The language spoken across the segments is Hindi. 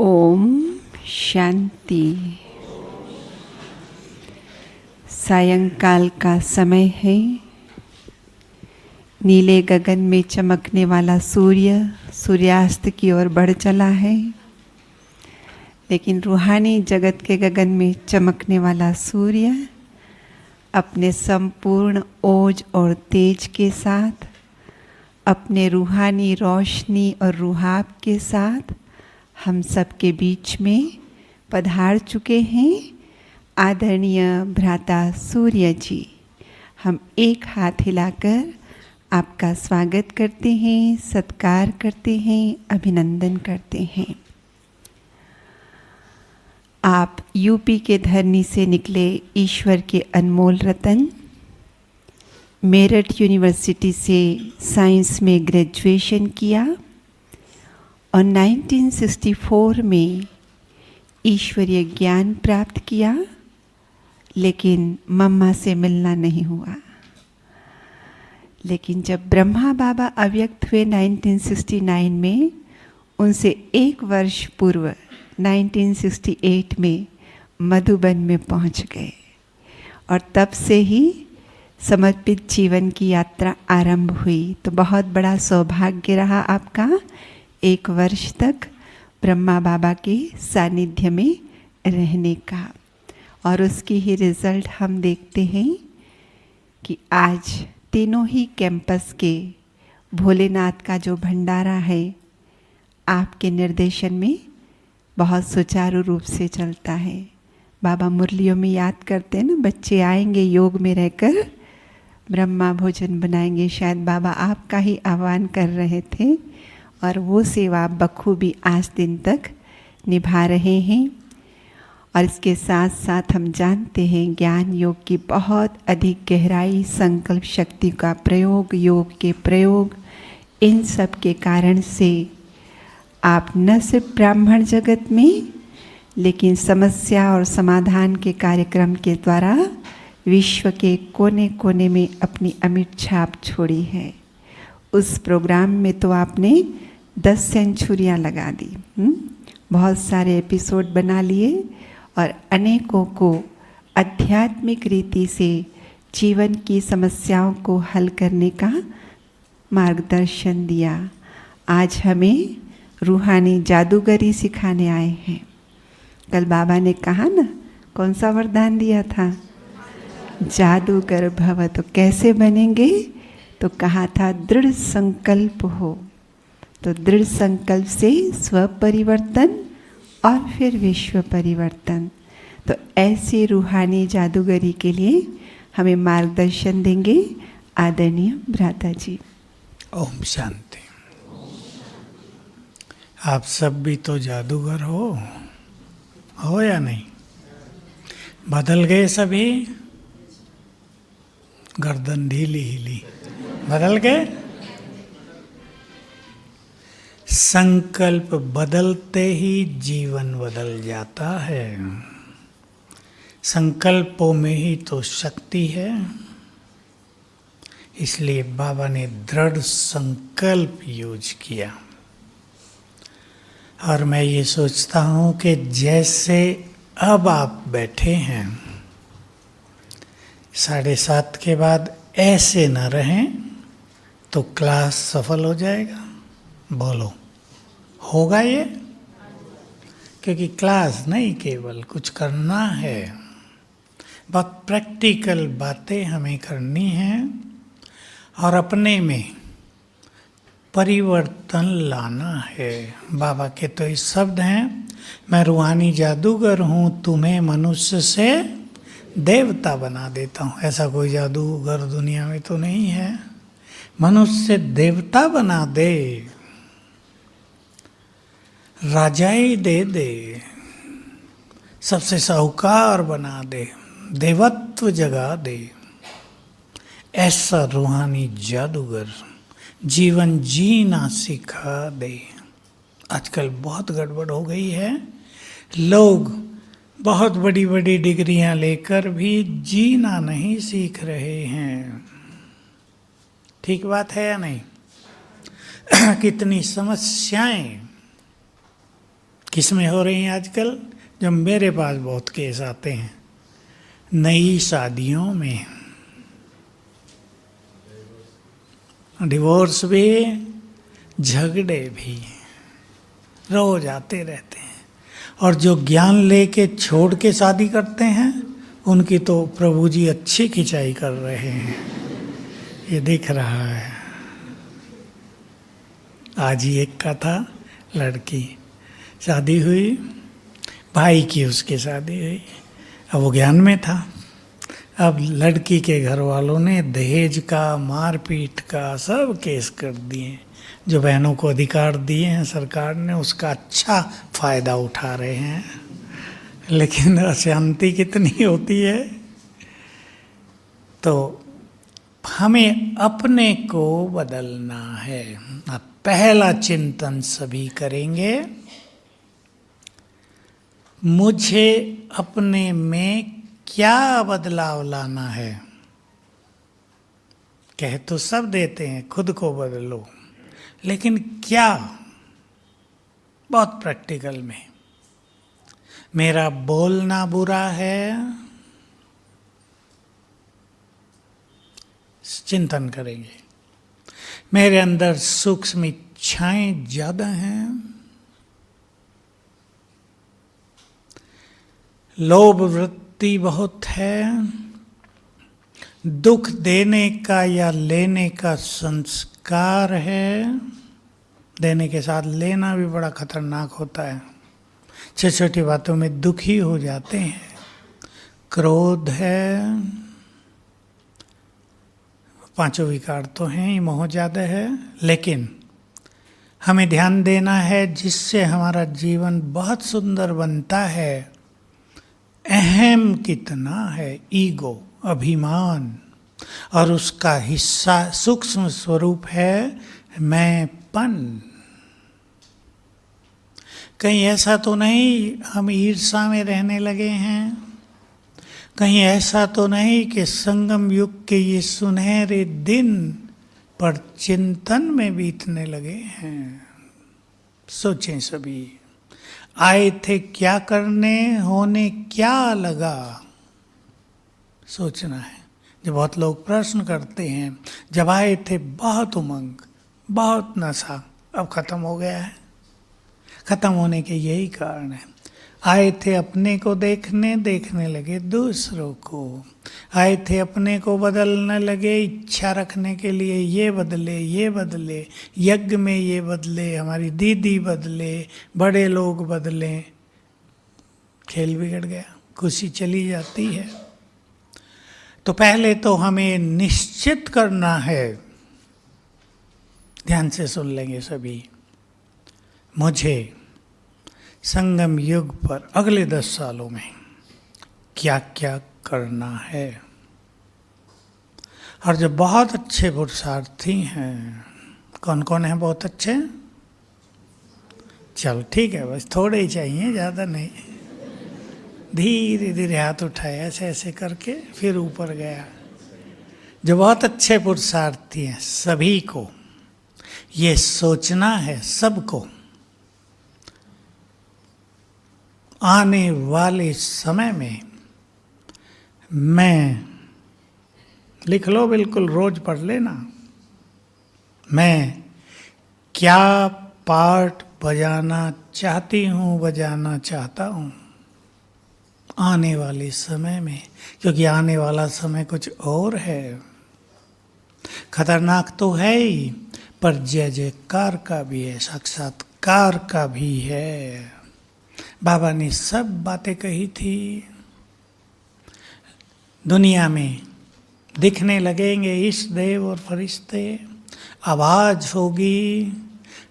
ओम शांति। सायंकाल का समय है। नीले गगन में चमकने वाला सूर्य सूर्यास्त की ओर बढ़ चला है, लेकिन रूहानी जगत के गगन में चमकने वाला सूर्य अपने संपूर्ण ओज और तेज के साथ, अपने रूहानी रोशनी और रूहाब के साथ हम सबके बीच में पधार चुके हैं। आदरणीय भ्राता सूर्य जी, हम एक हाथ हिलाकर आपका स्वागत करते हैं, सत्कार करते हैं, अभिनंदन करते हैं। आप यूपी के धरनी से निकले ईश्वर के अनमोल रतन, मेरठ यूनिवर्सिटी से साइंस में ग्रेजुएशन किया और 1964 में ईश्वरीय ज्ञान प्राप्त किया, लेकिन मम्मा से मिलना नहीं हुआ। लेकिन जब ब्रह्मा बाबा अव्यक्त हुए 1969 में, उनसे एक वर्ष पूर्व 1968 में मधुबन में पहुंच गए और तब से ही समर्पित जीवन की यात्रा आरंभ हुई। तो बहुत बड़ा सौभाग्य रहा आपका एक वर्ष तक ब्रह्मा बाबा के सानिध्य में रहने का, और उसकी ही रिजल्ट हम देखते हैं कि आज तीनों ही कैंपस के भोलेनाथ का जो भंडारा है, आपके निर्देशन में बहुत सुचारू रूप से चलता है। बाबा मुरलियों में याद करते हैं ना, बच्चे आएंगे योग में रहकर ब्रह्मा भोजन बनाएंगे। शायद बाबा आपका ही आह्वान कर रहे थे और वो सेवा बखूबी आज दिन तक निभा रहे हैं। और इसके साथ साथ हम जानते हैं ज्ञान योग की बहुत अधिक गहराई, संकल्प शक्ति का प्रयोग, योग के प्रयोग, इन सब के कारण से आप न सिर्फ ब्राह्मण जगत में, लेकिन समस्या और समाधान के कार्यक्रम के द्वारा विश्व के कोने कोने में अपनी अमिट छाप छोड़ी है। उस प्रोग्राम में तो आपने 10 सेंचुरियाँ लगा दी, बहुत सारे एपिसोड बना लिए और अनेकों को आध्यात्मिक रीति से जीवन की समस्याओं को हल करने का मार्गदर्शन दिया। आज हमें रूहानी जादूगरी सिखाने आए हैं। कल बाबा ने कहा ना, कौन सा वरदान दिया था? जादूगर भव। तो कैसे बनेंगे? तो कहा था दृढ़ संकल्प हो। तो दृढ़ संकल्प से स्व परिवर्तन और फिर विश्व परिवर्तन। तो ऐसी रूहानी जादूगरी के लिए हमें मार्गदर्शन देंगे आदरणीय भ्राता जी। ओम शांति। आप सब भी तो जादूगर हो या नहीं? बदल गए सभी? गर्दन ढीली हिली, बदल गए? संकल्प बदलते ही जीवन बदल जाता है। संकल्पों में ही तो शक्ति है। इसलिए बाबा ने दृढ़ संकल्प यूज किया। और मैं ये सोचता हूँ कि जैसे अब आप बैठे हैं, 7:30 के बाद ऐसे न रहें तो क्लास सफल हो जाएगा। बोलो, होगा ये? क्योंकि क्लास नहीं, केवल कुछ करना है। बहुत प्रैक्टिकल बातें हमें करनी हैं और अपने में परिवर्तन लाना है। बाबा के तो इस शब्द हैं, मैं रूहानी जादूगर हूँ, तुम्हें मनुष्य से देवता बना देता हूँ। ऐसा कोई जादूगर दुनिया में तो नहीं है। मनुष्य से देवता बना दे, राजाई दे, सबसे साहूकार बना दे, देवत्व जगा दे। ऐसा रूहानी जादूगर जीवन जीना सिखा दे। आजकल बहुत गड़बड़ हो गई है। लोग बहुत बड़ी बड़ी डिग्रियां लेकर भी जीना नहीं सीख रहे हैं। ठीक बात है या नहीं? कितनी समस्याएं किस में हो रही हैं आजकल? जब मेरे पास बहुत केस आते हैं, नई शादियों में डिवोर्स भी, झगड़े भी रोज आते रहते हैं। और जो ज्ञान लेके छोड़ के शादी करते हैं, उनकी तो प्रभु जी अच्छी खिंचाई कर रहे हैं, ये दिख रहा है। आज ही एक का था, लड़की शादी हुई, भाई की उसकी शादी हुई, अब वो ज्ञान में था। अब लड़की के घर वालों ने दहेज का, मारपीट का सब केस कर दिए। जो बहनों को अधिकार दिए हैं सरकार ने, उसका अच्छा फायदा उठा रहे हैं, लेकिन अशांति कितनी होती है। तो हमें अपने को बदलना है। अब पहला चिंतन सभी करेंगे, मुझे अपने में क्या बदलाव लाना है। कह तो सब देते हैं खुद को बदलो, लेकिन क्या? बहुत प्रैक्टिकल में। मेरा बोलना बुरा है, चिंतन करेंगे। मेरे अंदर सूक्ष्म इच्छाएं ज्यादा हैं, लोभ वृत्ति बहुत है, दुख देने का या लेने का संस्कार है। देने के साथ लेना भी बड़ा खतरनाक होता है, छोटी छोटी बातों में दुखी हो जाते हैं। क्रोध है, पांचों विकार तो हैं ही, मोह ज्यादा है। लेकिन हमें ध्यान देना है जिससे हमारा जीवन बहुत सुंदर बनता है। अहम कितना है, ईगो, अभिमान, और उसका हिस्सा सूक्ष्म स्वरूप है मैंपन। कहीं ऐसा तो नहीं हम ईर्ष्या में रहने लगे हैं? कहीं ऐसा तो नहीं कि संगम युग के ये सुनहरे दिन पर चिंतन में बीतने लगे हैं? सोचें सभी, आए थे क्या करने, होने क्या लगा? सोचना है। जो बहुत लोग प्रश्न करते हैं, जब आए थे बहुत उमंग, बहुत नशा, अब खत्म हो गया है। खत्म होने के यही कारण है। आए थे अपने को देखने, देखने लगे दूसरों को। आए थे अपने को बदलने लगे, इच्छा रखने के लिए ये बदले, ये बदले, यज्ञ में ये बदले, हमारी दीदी बदले, बड़े लोग बदले, खेल बिगड़ गया, खुशी चली जाती है। तो पहले तो हमें निश्चित करना है, ध्यान से सुन लेंगे सभी, मुझे संगम युग पर अगले 10 सालों में क्या क्या करना है। और जो बहुत अच्छे पुरुषार्थी हैं, कौन कौन है बहुत अच्छे? चल ठीक है, बस थोड़े ही चाहिए, ज़्यादा नहीं। धीरे धीरे हाथ उठाया, ऐसे ऐसे करके फिर ऊपर गया। जो बहुत अच्छे पुरुषार्थी हैं, सभी को ये सोचना है, सबको आने वाले समय में मैं, लिख लो बिल्कुल, रोज पढ़ लेना, मैं क्या पार्ट बजाना चाहती हूँ, बजाना चाहता हूँ आने वाले समय में। क्योंकि आने वाला समय कुछ और है, खतरनाक तो है ही, पर जय जयकार का भी है, साक्षात्कार का भी है। बाबा ने सब बातें कही थी। दुनिया में दिखने लगेंगे इष्ट देव और फरिश्ते, आवाज होगी,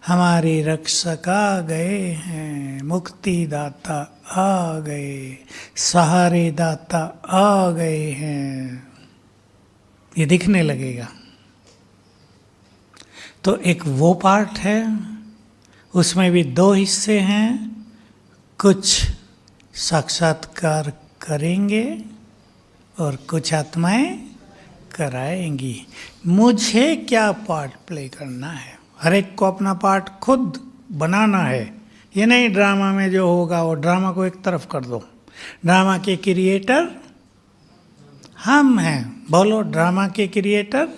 हमारे रक्षक आ गए हैं, मुक्ति दाता आ गए, सहारे दाता आ गए हैं, ये दिखने लगेगा। तो एक वो पार्ट है, उसमें भी 2 हिस्से हैं। कुछ साक्षात्कार करेंगे और कुछ आत्माएं कराएंगी। मुझे क्या पार्ट प्ले करना है, हर एक को अपना पार्ट खुद बनाना है, ये नहीं ड्रामा में जो होगा वो ड्रामा को एक तरफ कर दो। ड्रामा के क्रिएटर हम हैं। बोलो, ड्रामा के क्रिएटर,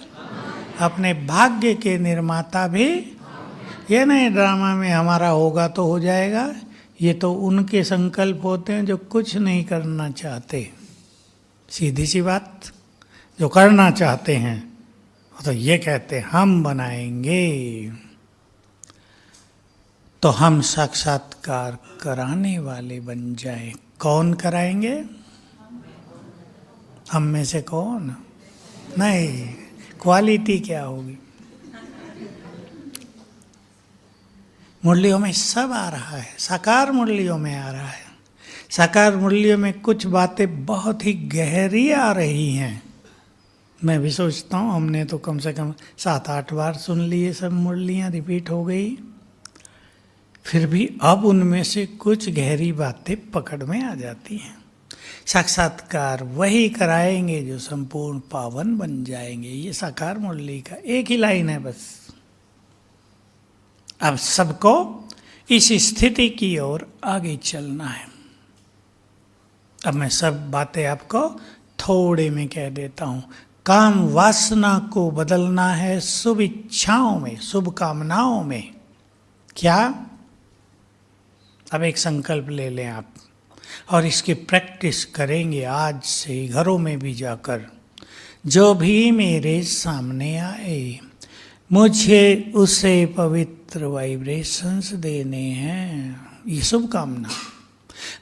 अपने भाग्य के निर्माता भी। ये नहीं ड्रामा में हमारा होगा तो हो जाएगा, ये तो उनके संकल्प होते हैं जो कुछ नहीं करना चाहते। सीधी सी बात, जो करना चाहते हैं तो ये कहते हैं हम बनाएंगे। तो हम साक्षात्कार कराने वाले बन जाए। कौन कराएंगे? हम में से कौन? नहीं, क्वालिटी क्या होगी? मुरलियों में सब आ रहा है, साकार मुरलियों में आ रहा है। साकार मुरलियों में कुछ बातें बहुत ही गहरी आ रही हैं। मैं भी सोचता हूँ, हमने तो कम से कम 7-8 बार सुन लिए, सब मुरलियाँ रिपीट हो गई, फिर भी अब उनमें से कुछ गहरी बातें पकड़ में आ जाती हैं। साक्षात्कार वही कराएंगे जो संपूर्ण पावन बन जाएंगे। ये साकार मुरली का एक ही लाइन है बस। अब सबको इस स्थिति की ओर आगे चलना है। अब मैं सब बातें आपको थोड़े में कह देता हूं। काम वासना को बदलना है शुभ इच्छाओं में, शुभ कामनाओं में। क्या? अब एक संकल्प ले लें आप और इसकी प्रैक्टिस करेंगे आज से ही, घरों में भी जाकर। जो भी मेरे सामने आए मुझे उसे पवित्र वाइब्रेशंस देने हैं। ये शुभ कामना।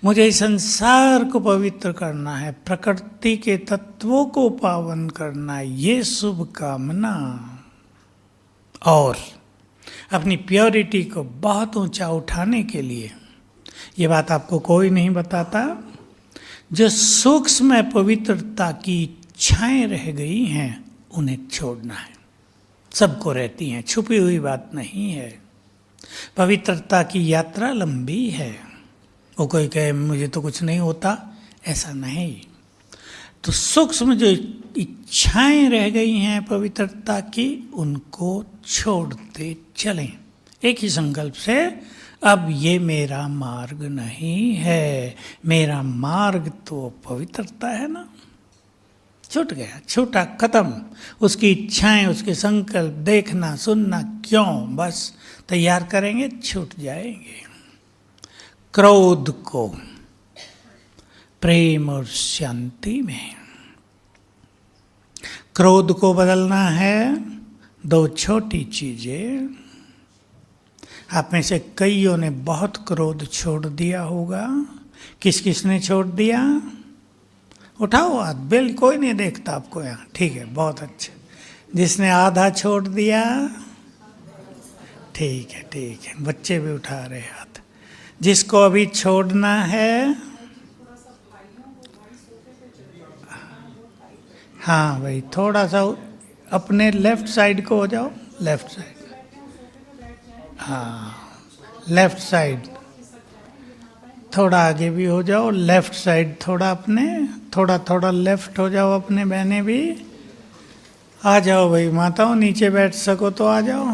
मुझे इस संसार को पवित्र करना है, प्रकृति के तत्वों को पावन करना है, ये शुभ कामना। और अपनी प्योरिटी को बहुत ऊंचा उठाने के लिए, ये बात आपको कोई नहीं बताता, जो सूक्ष्म पवित्रता की इच्छाएं रह गई हैं उन्हें छोड़ना है। सबको रहती हैं, छुपी हुई बात नहीं है। पवित्रता की यात्रा लंबी है। वो कोई कहे मुझे तो कुछ नहीं होता, ऐसा नहीं। तो सूक्ष्म जो इच्छाएं रह गई हैं पवित्रता की, उनको छोड़ते चलें एक ही संकल्प से। अब ये मेरा मार्ग नहीं है, मेरा मार्ग तो पवित्रता है ना। छूट गया, छूटा, खत्म। उसकी इच्छाएं, उसके संकल्प, देखना सुनना क्यों, बस तैयार करेंगे, छूट जाएंगे। क्रोध को प्रेम और शांति में, क्रोध को बदलना है। 2 छोटी चीजें। आप में से कईयों ने बहुत क्रोध छोड़ दिया होगा। किस किस ने छोड़ दिया? उठाओ हाथ। बिल कोई नहीं देखता आपको यहाँ, ठीक है, बहुत अच्छा। जिसने आधा छोड़ दिया, ठीक है ठीक है, बच्चे भी उठा रहे हाथ। जिसको अभी छोड़ना है, हाँ भाई, थोड़ा सा अपने लेफ्ट साइड को हो जाओ, लेफ्ट साइड, हाँ लेफ्ट साइड, थोड़ा आगे भी हो जाओ, लेफ्ट साइड थोड़ा अपने, थोड़ा थोड़ा लेफ्ट हो जाओ अपने, बहनें भी आ जाओ भाई, माताओं नीचे बैठ सको तो आ जाओ।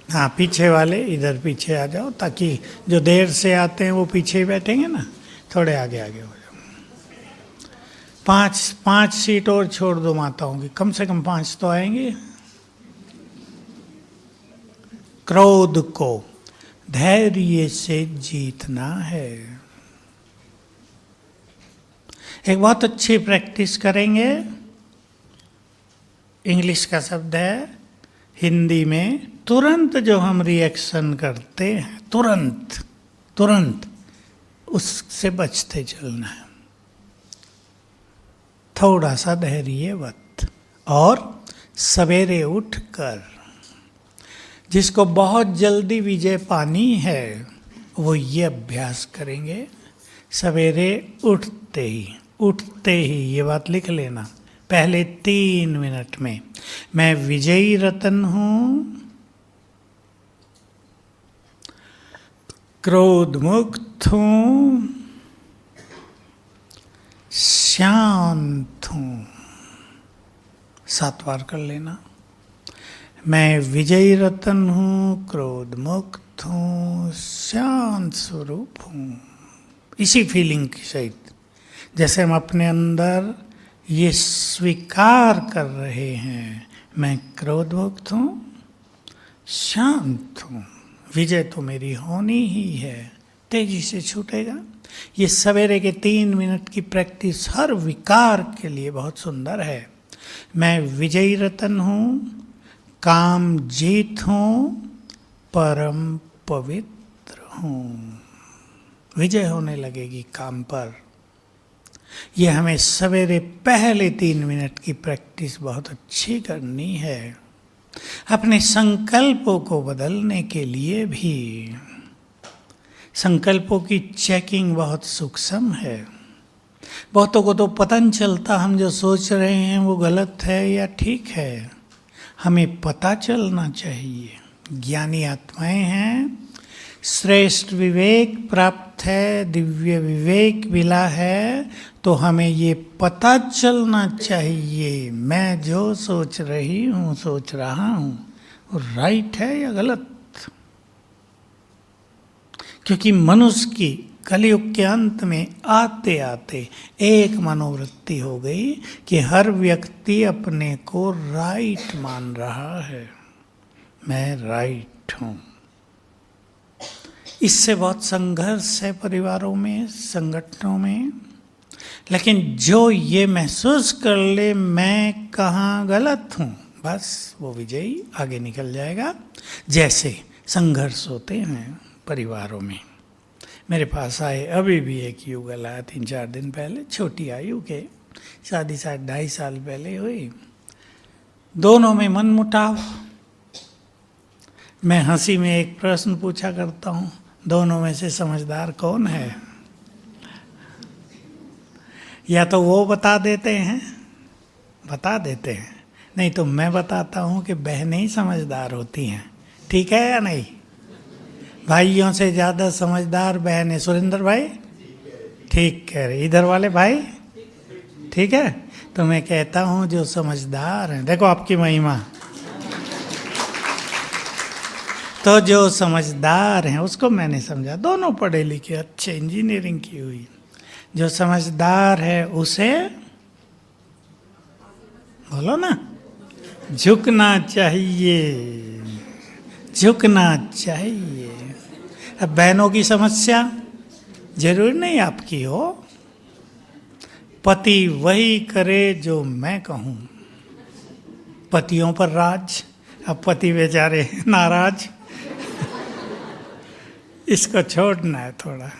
हाँ पीछे वाले इधर पीछे आ जाओ, ताकि जो देर से आते हैं वो पीछे ही बैठेंगे ना, थोड़े आगे आगे हो जाओ। 5 सीट और छोड़ दो माताओं की, कम से कम 5 तो आएंगे। क्रोध को धैर्य से जीतना है। एक बहुत अच्छी प्रैक्टिस करेंगे। इंग्लिश का शब्द है, हिंदी में तुरंत जो हम रिएक्शन करते हैं, तुरंत तुरंत उससे बचते चलना है। थोड़ा सा धैर्यवत और सवेरे उठकर, जिसको बहुत जल्दी विजय पानी है वो ये अभ्यास करेंगे। सवेरे उठते ही ये बात लिख लेना, पहले 3 मिनट में मैं विजयी रतन हूं, क्रोध मुक्त हूं, शांत हूं। 7 बार कर लेना। मैं विजयी रतन हूँ, क्रोध मुक्त हूँ, शांत स्वरूप हूँ। इसी फीलिंग के सहित जैसे हम अपने अंदर ये स्वीकार कर रहे हैं, मैं क्रोध मुक्त हूँ, शांत हूँ, विजय तो मेरी होनी ही है, तेजी से छूटेगा। ये सवेरे के 3 मिनट की प्रैक्टिस हर विकार के लिए बहुत सुंदर है। मैं विजयी रतन हूँ, काम जीत हूँ, परम पवित्र हूँ। विजय होने लगेगी काम पर। ये हमें सवेरे पहले 3 मिनट की प्रैक्टिस बहुत अच्छी करनी है। अपने संकल्पों को बदलने के लिए भी संकल्पों की चेकिंग बहुत सूक्ष्म है। बहुतों को तो पता नहीं चलता हम जो सोच रहे हैं वो गलत है या ठीक है। हमें पता चलना चाहिए। ज्ञानी आत्माएं हैं, श्रेष्ठ विवेक प्राप्त है, दिव्य विवेक मिला है, तो हमें ये पता चलना चाहिए मैं जो सोच रही हूँ, सोच रहा हूँ, वो राइट है या गलत। क्योंकि मनुष्य की कलयुग के अंत में आते आते एक मनोवृत्ति हो गई कि हर व्यक्ति अपने को राइट मान रहा है, मैं राइट हूँ। इससे बहुत संघर्ष है परिवारों में, संगठनों में। लेकिन जो ये महसूस कर ले मैं कहाँ गलत हूँ, बस वो विजयी आगे निकल जाएगा। जैसे संघर्ष होते हैं परिवारों में। मेरे पास आए, अभी भी एक युगल आया 3-4 दिन पहले, छोटी आयु के, शादी शायद 2.5 साल पहले हुई। दोनों में मनमुटाव। मैं हंसी में एक प्रश्न पूछा करता हूँ, दोनों में से समझदार कौन है? या तो वो बता देते हैं, नहीं तो मैं बताता हूँ कि बहनें ही समझदार होती हैं। ठीक है या नहीं? भाइयों से ज़्यादा समझदार बहनें। सुरेंद्र भाई ठीक कह रहे, इधर वाले भाई ठीक है। तो मैं कहता हूँ जो समझदार हैं, देखो आपकी महिमा, तो जो समझदार हैं उसको मैंने समझा, दोनों पढ़े लिखे अच्छे, इंजीनियरिंग की हुई। जो समझदार है उसे बोलो ना, झुकना चाहिए, झुकना चाहिए। अब बहनों की समस्या जरूर नहीं आपकी हो। पति वही करे जो मैं कहूँ, पतियों पर राज। अब पति बेचारे नाराज, इसको छोड़ना है थोड़ा।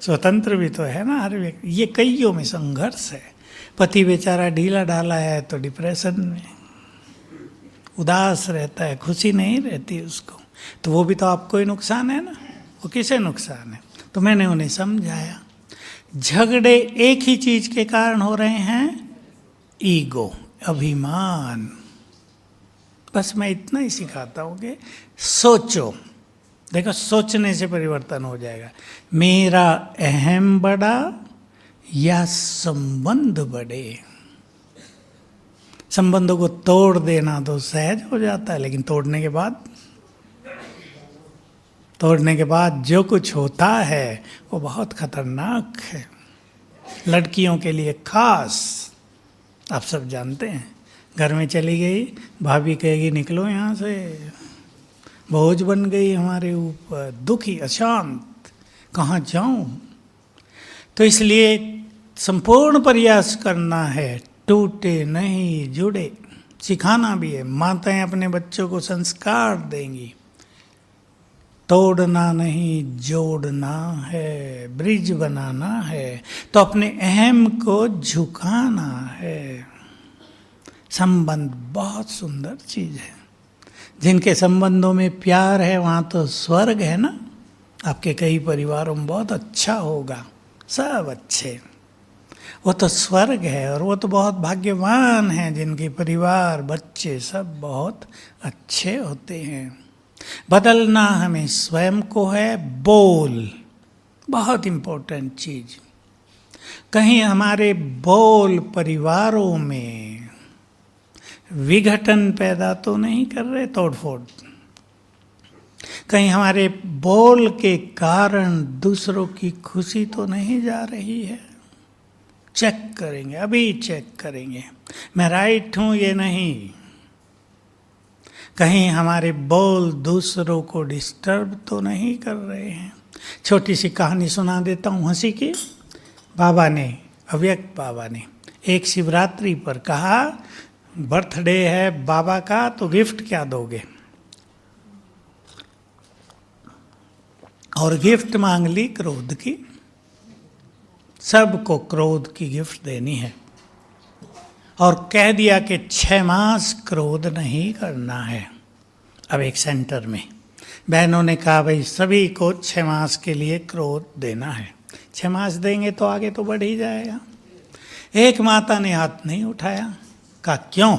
स्वतंत्र भी तो है ना हर व्यक्ति। ये कईयों में संघर्ष है। पति बेचारा ढीला ढाला है तो डिप्रेशन में उदास रहता है, खुशी नहीं रहती उसको, तो वो भी तो आपको ही नुकसान है ना, वो किसे नुकसान है। तो मैंने उन्हें समझाया, झगड़े एक ही चीज के कारण हो रहे हैं, ईगो, अभिमान। बस मैं इतना ही सिखाता हूँ कि सोचो। देखो, सोचने से परिवर्तन हो जाएगा। मेरा अहम बड़ा या संबंध बड़े। संबंधों को तोड़ देना तो सहज हो जाता है, लेकिन तोड़ने के बाद जो कुछ होता है वो बहुत खतरनाक है। लड़कियों के लिए खास, आप सब जानते हैं, घर में चली गई, भाभी कहेगी निकलो यहाँ से, बोझ बन गई हमारे ऊपर, दुखी, अशांत, कहाँ जाऊं। तो इसलिए संपूर्ण प्रयास करना है, टूटे नहीं जुड़े। सिखाना भी है, माताएं अपने बच्चों को संस्कार देंगी। तोड़ना नहीं, जोड़ना है, ब्रिज बनाना है, तो अपने अहम को झुकाना है। संबंध बहुत सुंदर चीज है। जिनके संबंधों में प्यार है वहाँ तो स्वर्ग है ना। आपके कई परिवारों में बहुत अच्छा होगा, सब अच्छे, वो तो स्वर्ग है। और वो तो बहुत भाग्यवान हैं जिनके परिवार, बच्चे सब बहुत अच्छे होते हैं। बदलना हमें स्वयं को है। बोल बहुत इम्पोर्टेंट चीज। कहीं हमारे बोल परिवारों में विघटन पैदा तो नहीं कर रहे, तोड़फोड़? कहीं हमारे बोल के कारण दूसरों की खुशी तो नहीं जा रही है? चेक करेंगे, अभी चेक करेंगे, मैं राइट हूं ये नहीं। कहीं हमारे बोल दूसरों को डिस्टर्ब तो नहीं कर रहे हैं? छोटी सी कहानी सुना देता हूँ हंसी की। बाबा ने, अव्यक्त बाबा ने एक शिवरात्रि पर कहा, बर्थडे है बाबा का तो गिफ्ट क्या दोगे? और गिफ्ट मांग ली क्रोध की। सबको क्रोध की गिफ्ट देनी है और कह दिया कि 6 मास क्रोध नहीं करना है। अब एक सेंटर में बहनों ने कहा, भाई सभी को 6 मास के लिए क्रोध देना है। 6 मास देंगे तो आगे तो बढ़ ही जाएगा। एक माता ने हाथ नहीं उठाया, कहा क्यों?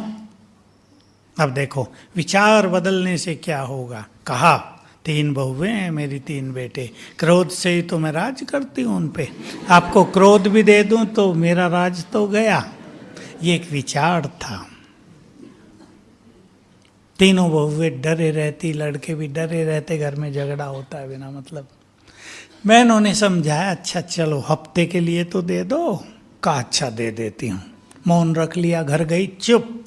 अब देखो विचार बदलने से क्या होगा। कहा 3 बहुएं हैं मेरी, 3 बेटे, क्रोध से ही तो मैं राज करती हूं उन पे। आपको क्रोध भी दे दूं तो मेरा राज तो गया। ये एक विचार था। तीनों बहुएं डरे रहती, लड़के भी डरे रहते, घर में झगड़ा होता है बिना मतलब। बहनों ने समझाया, अच्छा चलो हफ्ते के लिए तो दे दो। कहा अच्छा दे देती हूँ। मौन रख लिया, घर गई चुप।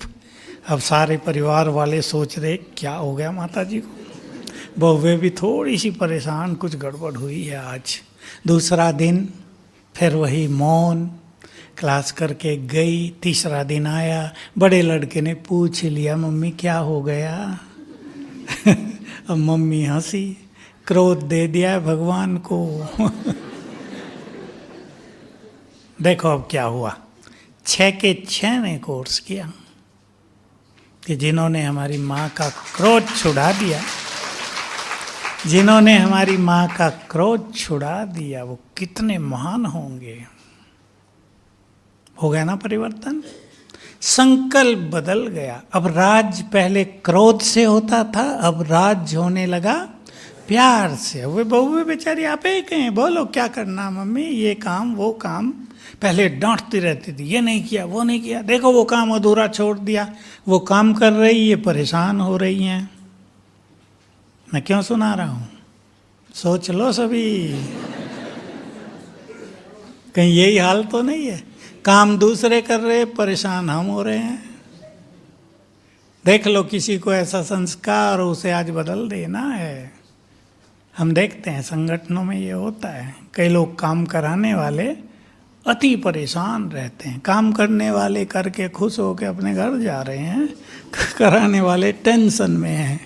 अब सारे परिवार वाले सोच रहे क्या हो गया माता जी को। बहुएं भी थोड़ी सी परेशान, कुछ गड़बड़ हुई है आज। दूसरा दिन फिर वही मौन, क्लास करके गई। तीसरा दिन आया, बड़े लड़के ने पूछ लिया, मम्मी क्या हो गया? अब मम्मी हंसी, क्रोध दे दिया है भगवान को। देखो अब क्या हुआ। 6 के 6 ने कोर्स किया कि जिन्होंने हमारी माँ का क्रोध छुड़ा दिया, जिन्होंने हमारी माँ का क्रोध छुड़ा दिया, वो कितने महान होंगे। हो गया ना परिवर्तन? संकल्प बदल गया। अब राज पहले क्रोध से होता था, अब राज होने लगा प्यार से। वे बहुएं बेचारी आप ही कहें, बोलो क्या करना मम्मी, ये काम वो काम। पहले डांटती रहती थी, ये नहीं किया वो नहीं किया, देखो वो काम अधूरा छोड़ दिया। वो काम कर रही, ये परेशान हो रही हैं। मैं क्यों सुना रहा हूं? सोच लो सभी, कहीं यही हाल तो नहीं है? काम दूसरे कर रहे, परेशान हम हो रहे हैं। देख लो किसी को ऐसा संस्कार उसे आज बदल देना है। हम देखते हैं संगठनों में ये होता है। कई लोग काम कराने वाले अति परेशान रहते हैं। काम करने वाले करके खुश होकर अपने घर जा रहे हैं, कराने वाले टेंशन में हैं।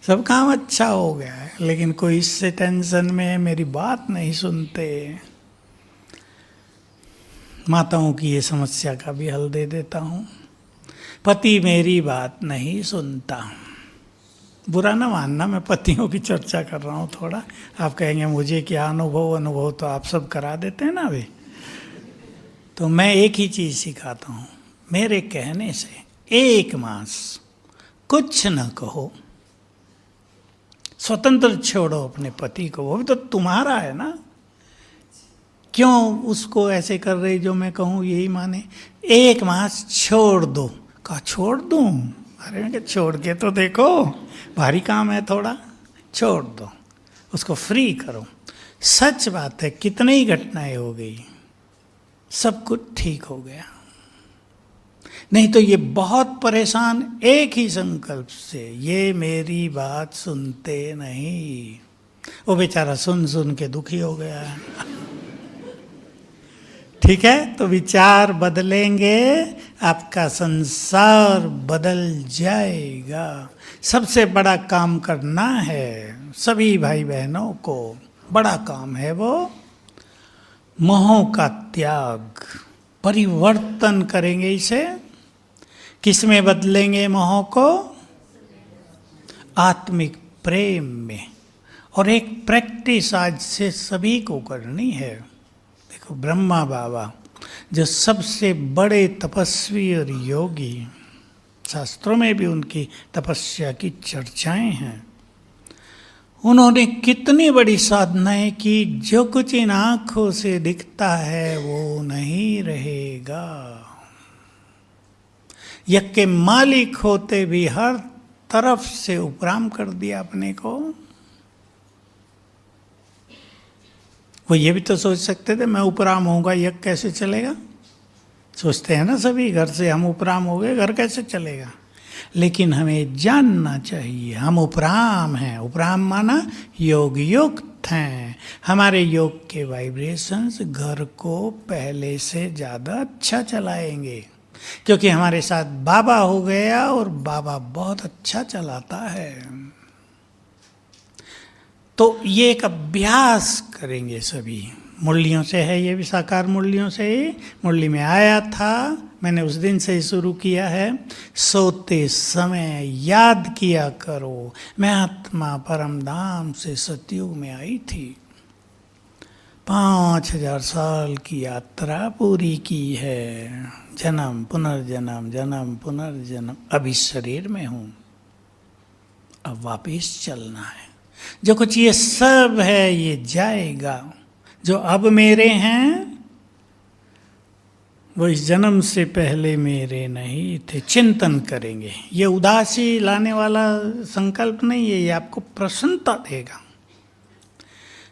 सब काम अच्छा हो गया है लेकिन कोई इससे टेंशन में है, मेरी बात नहीं सुनते। माताओं की ये समस्या का भी हल दे देता हूँ। पति मेरी बात नहीं सुनता। बुरा ना मानना, मैं पतियों की चर्चा कर रहा हूँ थोड़ा। आप कहेंगे मुझे क्या अनुभव तो आप सब करा देते हैं ना अभी। तो मैं एक ही चीज़ सिखाता हूँ, मेरे कहने से 1 मास कुछ न कहो, स्वतंत्र छोड़ो अपने पति को, वो भी तो तुम्हारा है ना। क्यों उसको ऐसे कर रही जो मैं कहूँ यही माने? 1 मास छोड़ दो। कहा छोड़ दूँ? अरे मैं छोड़ के तो देखो, भारी काम है थोड़ा, छोड़ दो, उसको फ्री करो। सच बात है, कितनी ही घटनाएं हो गई, सब कुछ ठीक हो गया। नहीं तो ये बहुत परेशान एक ही संकल्प से, ये मेरी बात सुनते नहीं। वो बेचारा सुन सुन के दुखी हो गया। ठीक है, तो विचार बदलेंगे, आपका संसार बदल जाएगा। सबसे बड़ा काम करना है सभी भाई बहनों को, बड़ा काम है वो मोह का त्याग। परिवर्तन करेंगे इसे, किसमें बदलेंगे मोह को? आत्मिक प्रेम में। और एक प्रैक्टिस आज से सभी को करनी है। देखो ब्रह्मा बाबा जो सबसे बड़े तपस्वी और योगी, शास्त्रों में भी उनकी तपस्या की चर्चाएं हैं। उन्होंने कितनी बड़ी साधनाएं की। जो कुछ इन आंखों से दिखता है वो नहीं रहेगा। यज्ञ के मालिक होते भी हर तरफ से उपराम कर दिया अपने को। वो ये भी तो सोच सकते थे मैं उपराम होऊंगा, यज्ञ कैसे चलेगा? सोचते हैं ना सभी, घर से हम उपराम हो गए, घर कैसे चलेगा? लेकिन हमें जानना चाहिए हम उपराम हैं। उपराम माना योग युक्त हैं। हमारे योग के वाइब्रेशंस घर को पहले से ज़्यादा अच्छा चलाएंगे, क्योंकि हमारे साथ बाबा हो गया और बाबा बहुत अच्छा चलाता है। तो ये एक अभ्यास करेंगे सभी। मुरलियों से है, ये भी साकार मुरलियों से ही मुरली में आया था। मैंने उस दिन से ही शुरू किया है। सोते समय याद किया करो, मैं आत्मा परम धाम से सतयुग में आई थी। 5000 साल की यात्रा पूरी की है। जन्म पुनर्जन्म, जन्म पुनर्जन्म। अब इस शरीर में हूं, अब वापिस चलना है। जो कुछ ये सब है ये जाएगा। जो अब मेरे हैं वो इस जन्म से पहले मेरे नहीं थे। चिंतन करेंगे। ये उदासी लाने वाला संकल्प नहीं है, ये आपको प्रसन्नता देगा।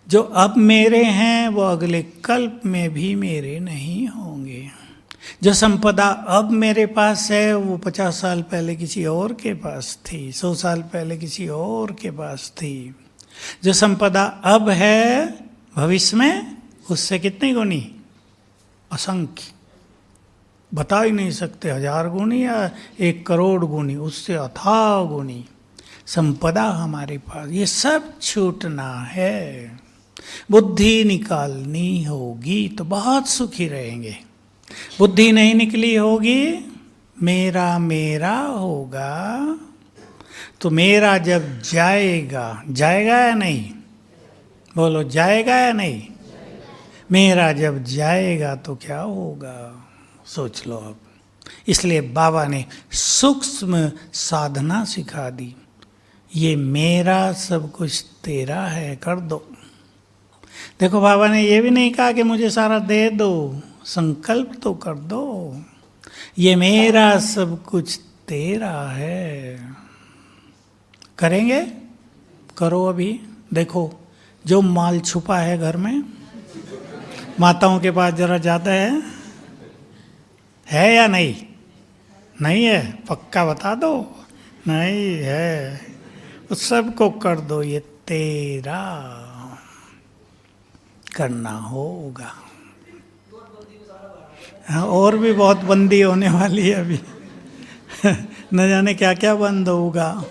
जो अब मेरे हैं वो अगले कल्प में भी मेरे नहीं होंगे। जो संपदा अब मेरे पास है वो 50 साल पहले किसी और के पास थी, 100 साल पहले किसी और के पास थी। जो संपदा अब है भविष्य में उससे कितनी गुनी? असंख्य, बता ही नहीं सकते। 1000 गुनी या 1 करोड़ गुनी, उससे अथाह गुनी संपदा हमारे पास। ये सब छूटना है। बुद्धि निकालनी होगी तो बहुत सुखी रहेंगे। बुद्धि नहीं निकली होगी, मेरा मेरा होगा। तो मेरा जब जाएगा, जाएगा या नहीं? बोलो, जाएगा या नहीं? मेरा जब जाएगा तो क्या होगा? सोच लो अब। इसलिए बाबा ने सूक्ष्म साधना सिखा दी। ये मेरा सब कुछ तेरा है, कर दो। देखो, बाबा ने ये भी नहीं कहा कि मुझे सारा दे दो, संकल्प तो कर दो। ये मेरा सब कुछ तेरा है। करेंगे? करो अभी। देखो, जो माल छुपा है घर में, माताओं के पास जरा जाता है या नहीं? नहीं है? पक्का बता दो। नहीं है, उस सबको कर दो। ये तेरा करना होगा। हाँ, और भी बहुत बंदी होने वाली है अभी। न जाने क्या क्या बंद होगा।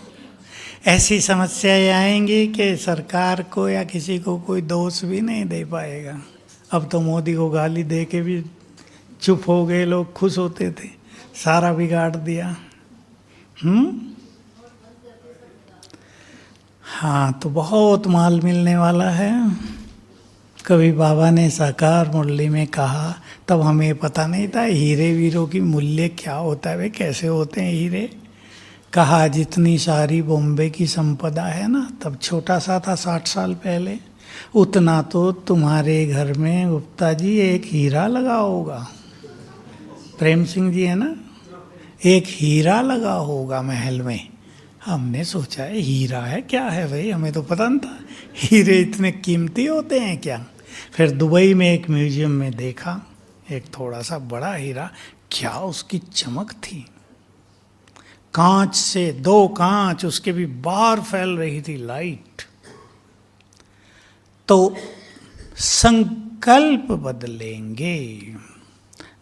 ऐसी समस्याएं आएंगी कि सरकार को या किसी को कोई दोष भी नहीं दे पाएगा। अब तो मोदी को गाली दे के भी चुप हो गए लोग, खुश होते थे। सारा बिगाड़ दिया। हाँ, तो बहुत माल मिलने वाला है। कभी बाबा ने साकार मुरली में कहा, तब हमें पता नहीं था हीरे वीरों की मूल्य क्या होता है, वे कैसे होते हैं हीरे। कहा जितनी सारी बॉम्बे की संपदा है ना, तब छोटा सा था 60 साल पहले, उतना तो तुम्हारे घर में गुप्ता जी एक हीरा लगा होगा। प्रेम सिंह जी है ना, एक हीरा लगा होगा महल में। हमने सोचा है हीरा है, क्या है भाई, हमें तो पता नहीं था हीरे इतने कीमती होते हैं क्या। फिर दुबई में एक म्यूजियम में देखा एक थोड़ा सा बड़ा हीरा, क्या उसकी चमक थी। कांच से 2 कांच उसके भी बाहर फैल रही थी लाइट। तो संकल्प बदलेंगे,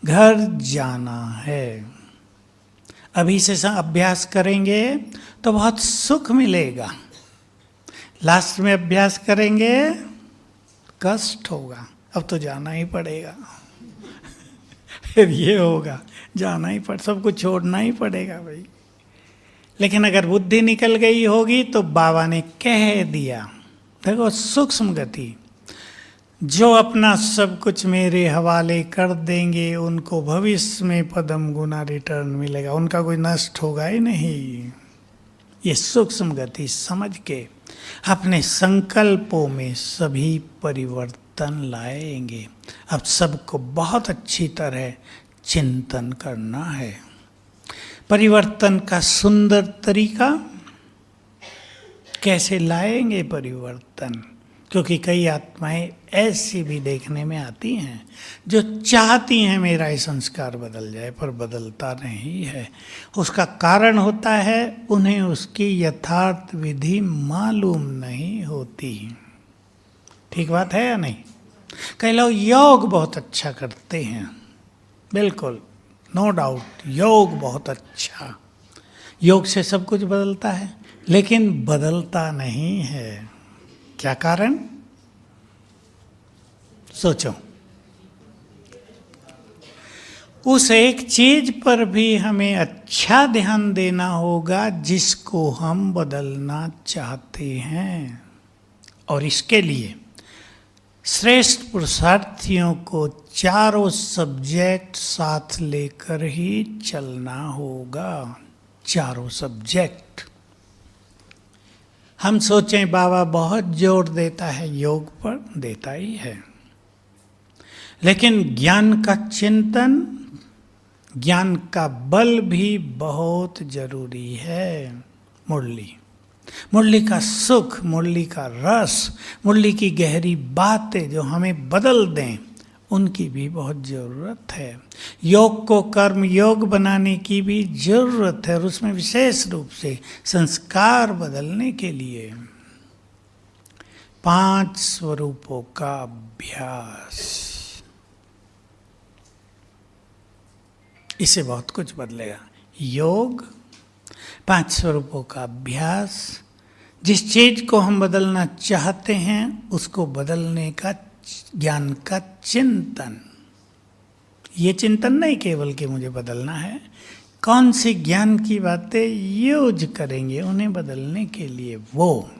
घर जाना है। अभी से अभ्यास करेंगे तो बहुत सुख मिलेगा। लास्ट में अभ्यास करेंगे कष्ट होगा। अब तो जाना ही पड़ेगा। फिर ये होगा, जाना ही पड़, सब कुछ छोड़ना ही पड़ेगा भाई। लेकिन अगर बुद्धि निकल गई होगी तो बाबा ने कह दिया, देखो सूक्ष्म गति, जो अपना सब कुछ मेरे हवाले कर देंगे उनको भविष्य में पदम गुना रिटर्न मिलेगा, उनका कोई नष्ट होगा ही नहीं। ये सूक्ष्म गति समझ के अपने संकल्पों में सभी परिवर्तन लाएंगे। अब सबको बहुत अच्छी तरह चिंतन करना है। परिवर्तन का सुंदर तरीका, कैसे लाएंगे परिवर्तन? क्योंकि कई आत्माएं ऐसी भी देखने में आती हैं जो चाहती हैं मेरा ये संस्कार बदल जाए, पर बदलता नहीं है। उसका कारण होता है उन्हें उसकी यथार्थ विधि मालूम नहीं होती। ठीक बात है या नहीं? कई लोग योग बहुत अच्छा करते हैं, बिल्कुल नो डाउट, योग बहुत अच्छा, योग से सब कुछ बदलता है, लेकिन बदलता नहीं है। क्या कारण? सोचो। उस एक चीज पर भी हमें अच्छा ध्यान देना होगा जिसको हम बदलना चाहते हैं, और इसके लिए श्रेष्ठ पुरुषार्थियों को चारों सब्जेक्ट साथ लेकर ही चलना होगा। चारों सब्जेक्ट। हम सोचें बाबा बहुत जोर देता है योग पर, देता ही है, लेकिन ज्ञान का चिंतन, ज्ञान का बल भी बहुत जरूरी है। मुरली का सुख, मुरली का रस, मुरली की गहरी बातें जो हमें बदल दें, उनकी भी बहुत जरूरत है। योग को कर्म योग बनाने की भी जरूरत है, और उसमें विशेष रूप से संस्कार बदलने के लिए 5 स्वरूपों का अभ्यास, इससे बहुत कुछ बदलेगा। योग, 5 स्वरूपों का अभ्यास, जिस चीज को हम बदलना चाहते हैं उसको बदलने का ज्ञान का चिंतन। ये चिंतन नहीं केवल कि मुझे बदलना है, कौन सी ज्ञान की बातें यूज करेंगे उन्हें बदलने के लिए, वो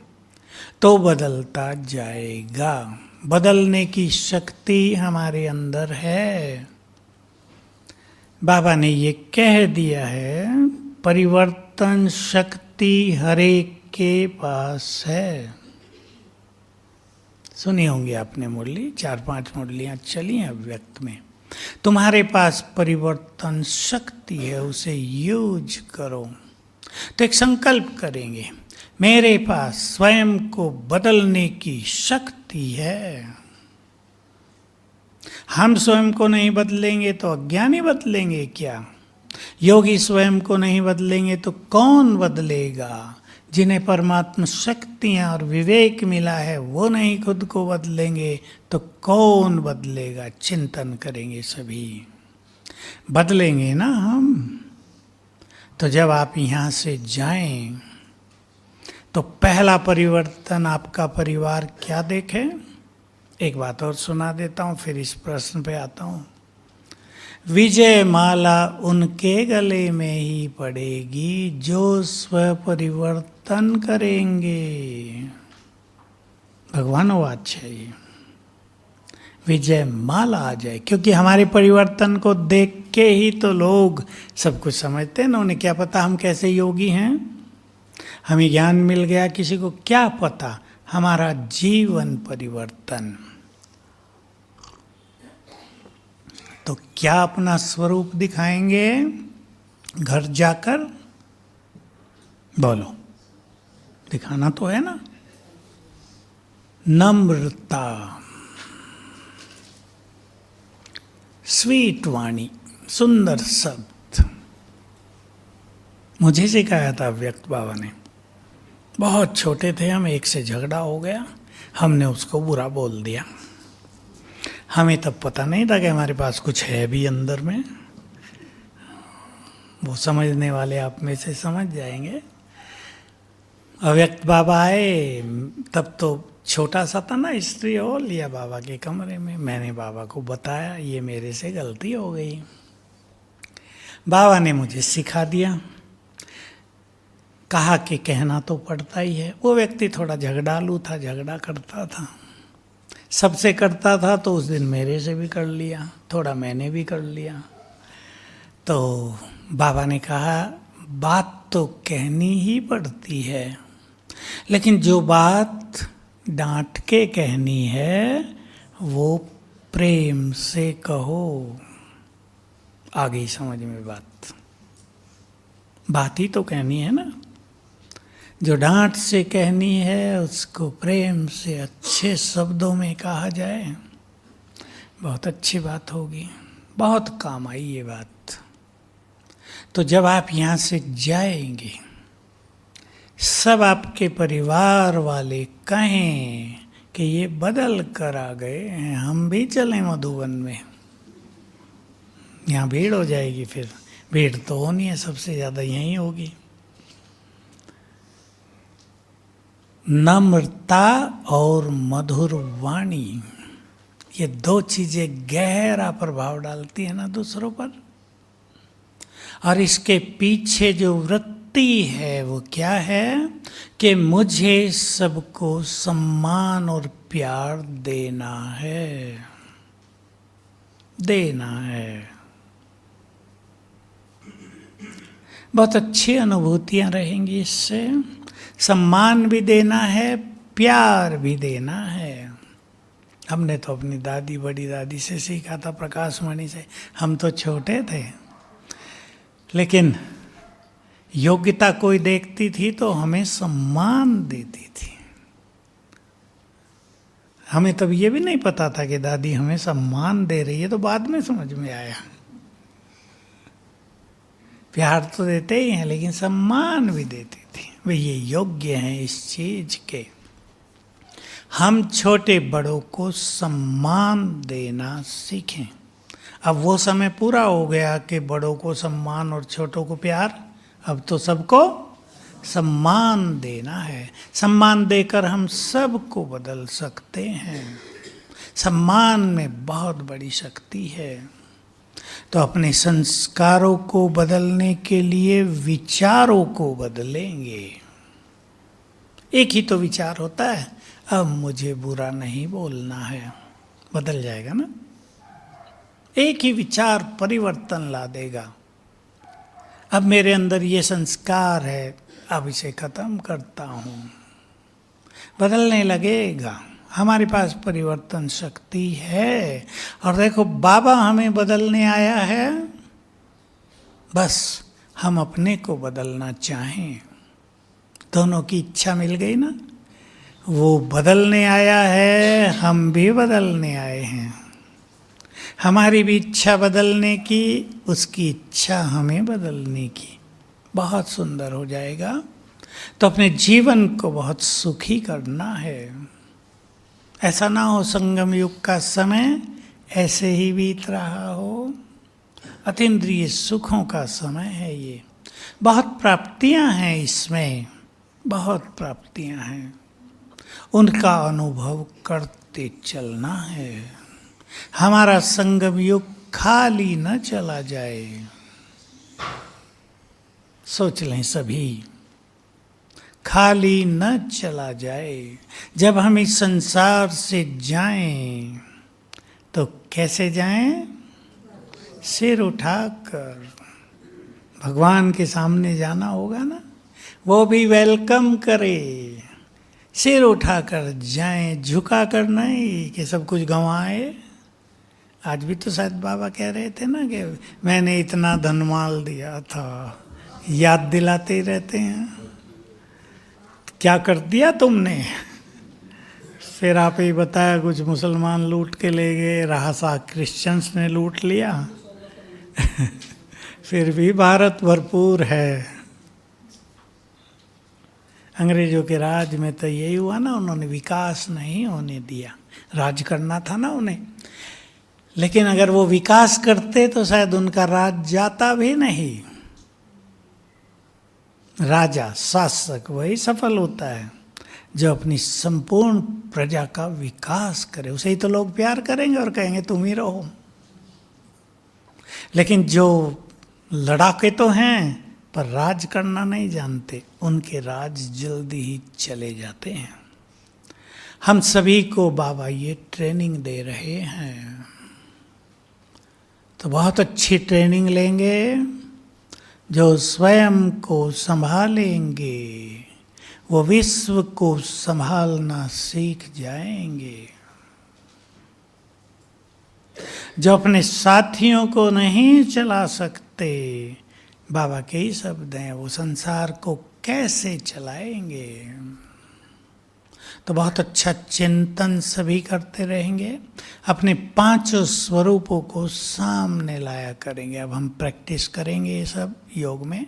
तो बदलता जाएगा। बदलने की शक्ति हमारे अंदर है। बाबा ने ये कह दिया है, परिवर्तन शक्ति हर एक के पास है। सुनी होंगी आपने मुरली, 4-5 मुरलियां चली हैं अव्यक्त में। तुम्हारे पास परिवर्तन शक्ति है, उसे यूज करो। तो एक संकल्प करेंगे, मेरे पास स्वयं को बदलने की शक्ति है। हम स्वयं को नहीं बदलेंगे तो अज्ञानी बदलेंगे क्या? योगी स्वयं को नहीं बदलेंगे तो कौन बदलेगा? जिन्हें परमात्मा शक्तियां और विवेक मिला है वो नहीं खुद को बदलेंगे तो कौन बदलेगा? चिंतन करेंगे सभी, बदलेंगे ना हम। तो जब आप यहाँ से जाएं तो पहला परिवर्तन आपका परिवार क्या देखे? एक बात और सुना देता हूँ, फिर इस प्रश्न पे आता हूँ। विजय माला उनके गले में ही पड़ेगी जो स्व परिवर्तन करेंगे। भगवानोवाच है ये। विजय माला आ जाए, क्योंकि हमारे परिवर्तन को देख के ही तो लोग सब कुछ समझते हैं ना। उन्हें क्या पता हम कैसे योगी हैं? हमें ज्ञान मिल गया, किसी को क्या पता हमारा जीवन परिवर्तन। तो क्या अपना स्वरूप दिखाएंगे घर जाकर? बोलो, दिखाना तो है ना। नम्रता, स्वीट वाणी, सुंदर शब्द। मुझे सिखाया था व्यक्त बाबा ने। बहुत छोटे थे हम, एक से झगड़ा हो गया, हमने उसको बुरा बोल दिया। हमें तब पता नहीं था कि हमारे पास कुछ है भी अंदर में। वो समझने वाले आप में से समझ जाएंगे। अव्यक्त बाबा आए, तब तो छोटा सा था ना, स्त्री हो लिया बाबा के कमरे में। मैंने बाबा को बताया ये मेरे से गलती हो गई। बाबा ने मुझे सिखा दिया, कहा कि कहना तो पड़ता ही है। वो व्यक्ति थोड़ा झगड़ालू था, झगड़ा करता था, सबसे करता था, तो उस दिन मेरे से भी कर लिया, थोड़ा मैंने भी कर लिया। तो बाबा ने कहा बात तो कहनी ही पड़ती है, लेकिन जो बात डांट के कहनी है वो प्रेम से कहो। आ गई समझ में बात? बात ही तो कहनी है ना। जो डांट से कहनी है उसको प्रेम से अच्छे शब्दों में कहा जाए, बहुत अच्छी बात होगी, बहुत काम आई ये बात। तो जब आप यहाँ से जाएंगे, सब आपके परिवार वाले कहें कि ये बदल कर आ गए हैं, हम भी चलें मधुबन में, यहाँ भीड़ हो जाएगी। फिर भीड़ तो होनी है, सबसे ज़्यादा यहीं होगी। नम्रता और मधुर वाणी, ये दो चीजें गहरा प्रभाव डालती है ना दूसरों पर। और इसके पीछे जो वृत्ति है वो क्या है कि मुझे सबको सम्मान और प्यार देना है, देना है। बहुत अच्छी अनुभूतियां रहेंगी इससे। सम्मान भी देना है, प्यार भी देना है। हमने तो अपनी दादी, बड़ी दादी से सीखा था, प्रकाश मणि से। हम तो छोटे थे, लेकिन योग्यता कोई देखती थी तो हमें सम्मान देती थी। हमें तब ये भी नहीं पता था कि दादी हमें सम्मान दे रही है, तो बाद में समझ में आया। प्यार तो देते ही हैं, लेकिन सम्मान भी देती थी, वे ये योग्य हैं इस चीज के। हम छोटे बड़ों को सम्मान देना सीखें। अब वो समय पूरा हो गया कि बड़ों को सम्मान और छोटों को प्यार। अब तो सबको सम्मान देना है। सम्मान देकर हम सबको बदल सकते हैं। सम्मान में बहुत बड़ी शक्ति है। तो अपने संस्कारों को बदलने के लिए विचारों को बदलेंगे। एक ही तो विचार होता है, अब मुझे बुरा नहीं बोलना है, बदल जाएगा ना। एक ही विचार परिवर्तन ला देगा। अब मेरे अंदर ये संस्कार है, अब इसे खत्म करता हूं, बदलने लगेगा। हमारे पास परिवर्तन शक्ति है। और देखो, बाबा हमें बदलने आया है, बस हम अपने को बदलना चाहें, दोनों की इच्छा मिल गई ना। वो बदलने आया है, हम भी बदलने आए हैं। हमारी भी इच्छा बदलने की, उसकी इच्छा हमें बदलने की। बहुत सुंदर हो जाएगा। तो अपने जीवन को बहुत सुखी करना है। ऐसा ना हो संगम युग का समय ऐसे ही बीत रहा हो। अतीन्द्रिय सुखों का समय है ये। बहुत प्राप्तियां हैं इसमें, बहुत प्राप्तियां हैं। उनका अनुभव करते चलना है। हमारा संगम युग खाली न चला जाए। सोच लें सभी, खाली न चला जाए। जब हम इस संसार से जाएं तो कैसे जाएं? सिर उठाकर। भगवान के सामने जाना होगा ना, वो भी वेलकम करे। सिर उठाकर जाएं, झुकाकर नहीं कि सब कुछ गंवाए। आज भी तो शायद बाबा कह रहे थे ना कि मैंने इतना धनमाल दिया था, याद दिलाते ही रहते हैं। क्या कर दिया तुमने? फिर आप ही बताया, कुछ मुसलमान लूट के ले गए, रहा क्रिश्चियंस ने लूट लिया। फिर भी भारत भरपूर है। अंग्रेजों के राज में तो यही हुआ ना, उन्होंने विकास नहीं होने दिया। राज करना था ना उन्हें, लेकिन अगर वो विकास करते तो शायद उनका राज जाता भी नहीं। राजा, शासक वही सफल होता है जो अपनी संपूर्ण प्रजा का विकास करे। उसे ही तो लोग प्यार करेंगे और कहेंगे तुम ही रहो। लेकिन जो लड़ाके तो हैं पर राज करना नहीं जानते, उनके राज जल्दी ही चले जाते हैं। हम सभी को बाबा ये ट्रेनिंग दे रहे हैं, तो बहुत अच्छी ट्रेनिंग लेंगे। जो स्वयं को संभालेंगे वो विश्व को संभालना सीख जाएंगे। जो अपने साथियों को नहीं चला सकते बाबा के ही शब्द हैं, वो संसार को कैसे चलाएंगे। तो बहुत अच्छा चिंतन सभी करते रहेंगे, अपने पांचों स्वरूपों को सामने लाया करेंगे। अब हम प्रैक्टिस करेंगे ये सब योग में।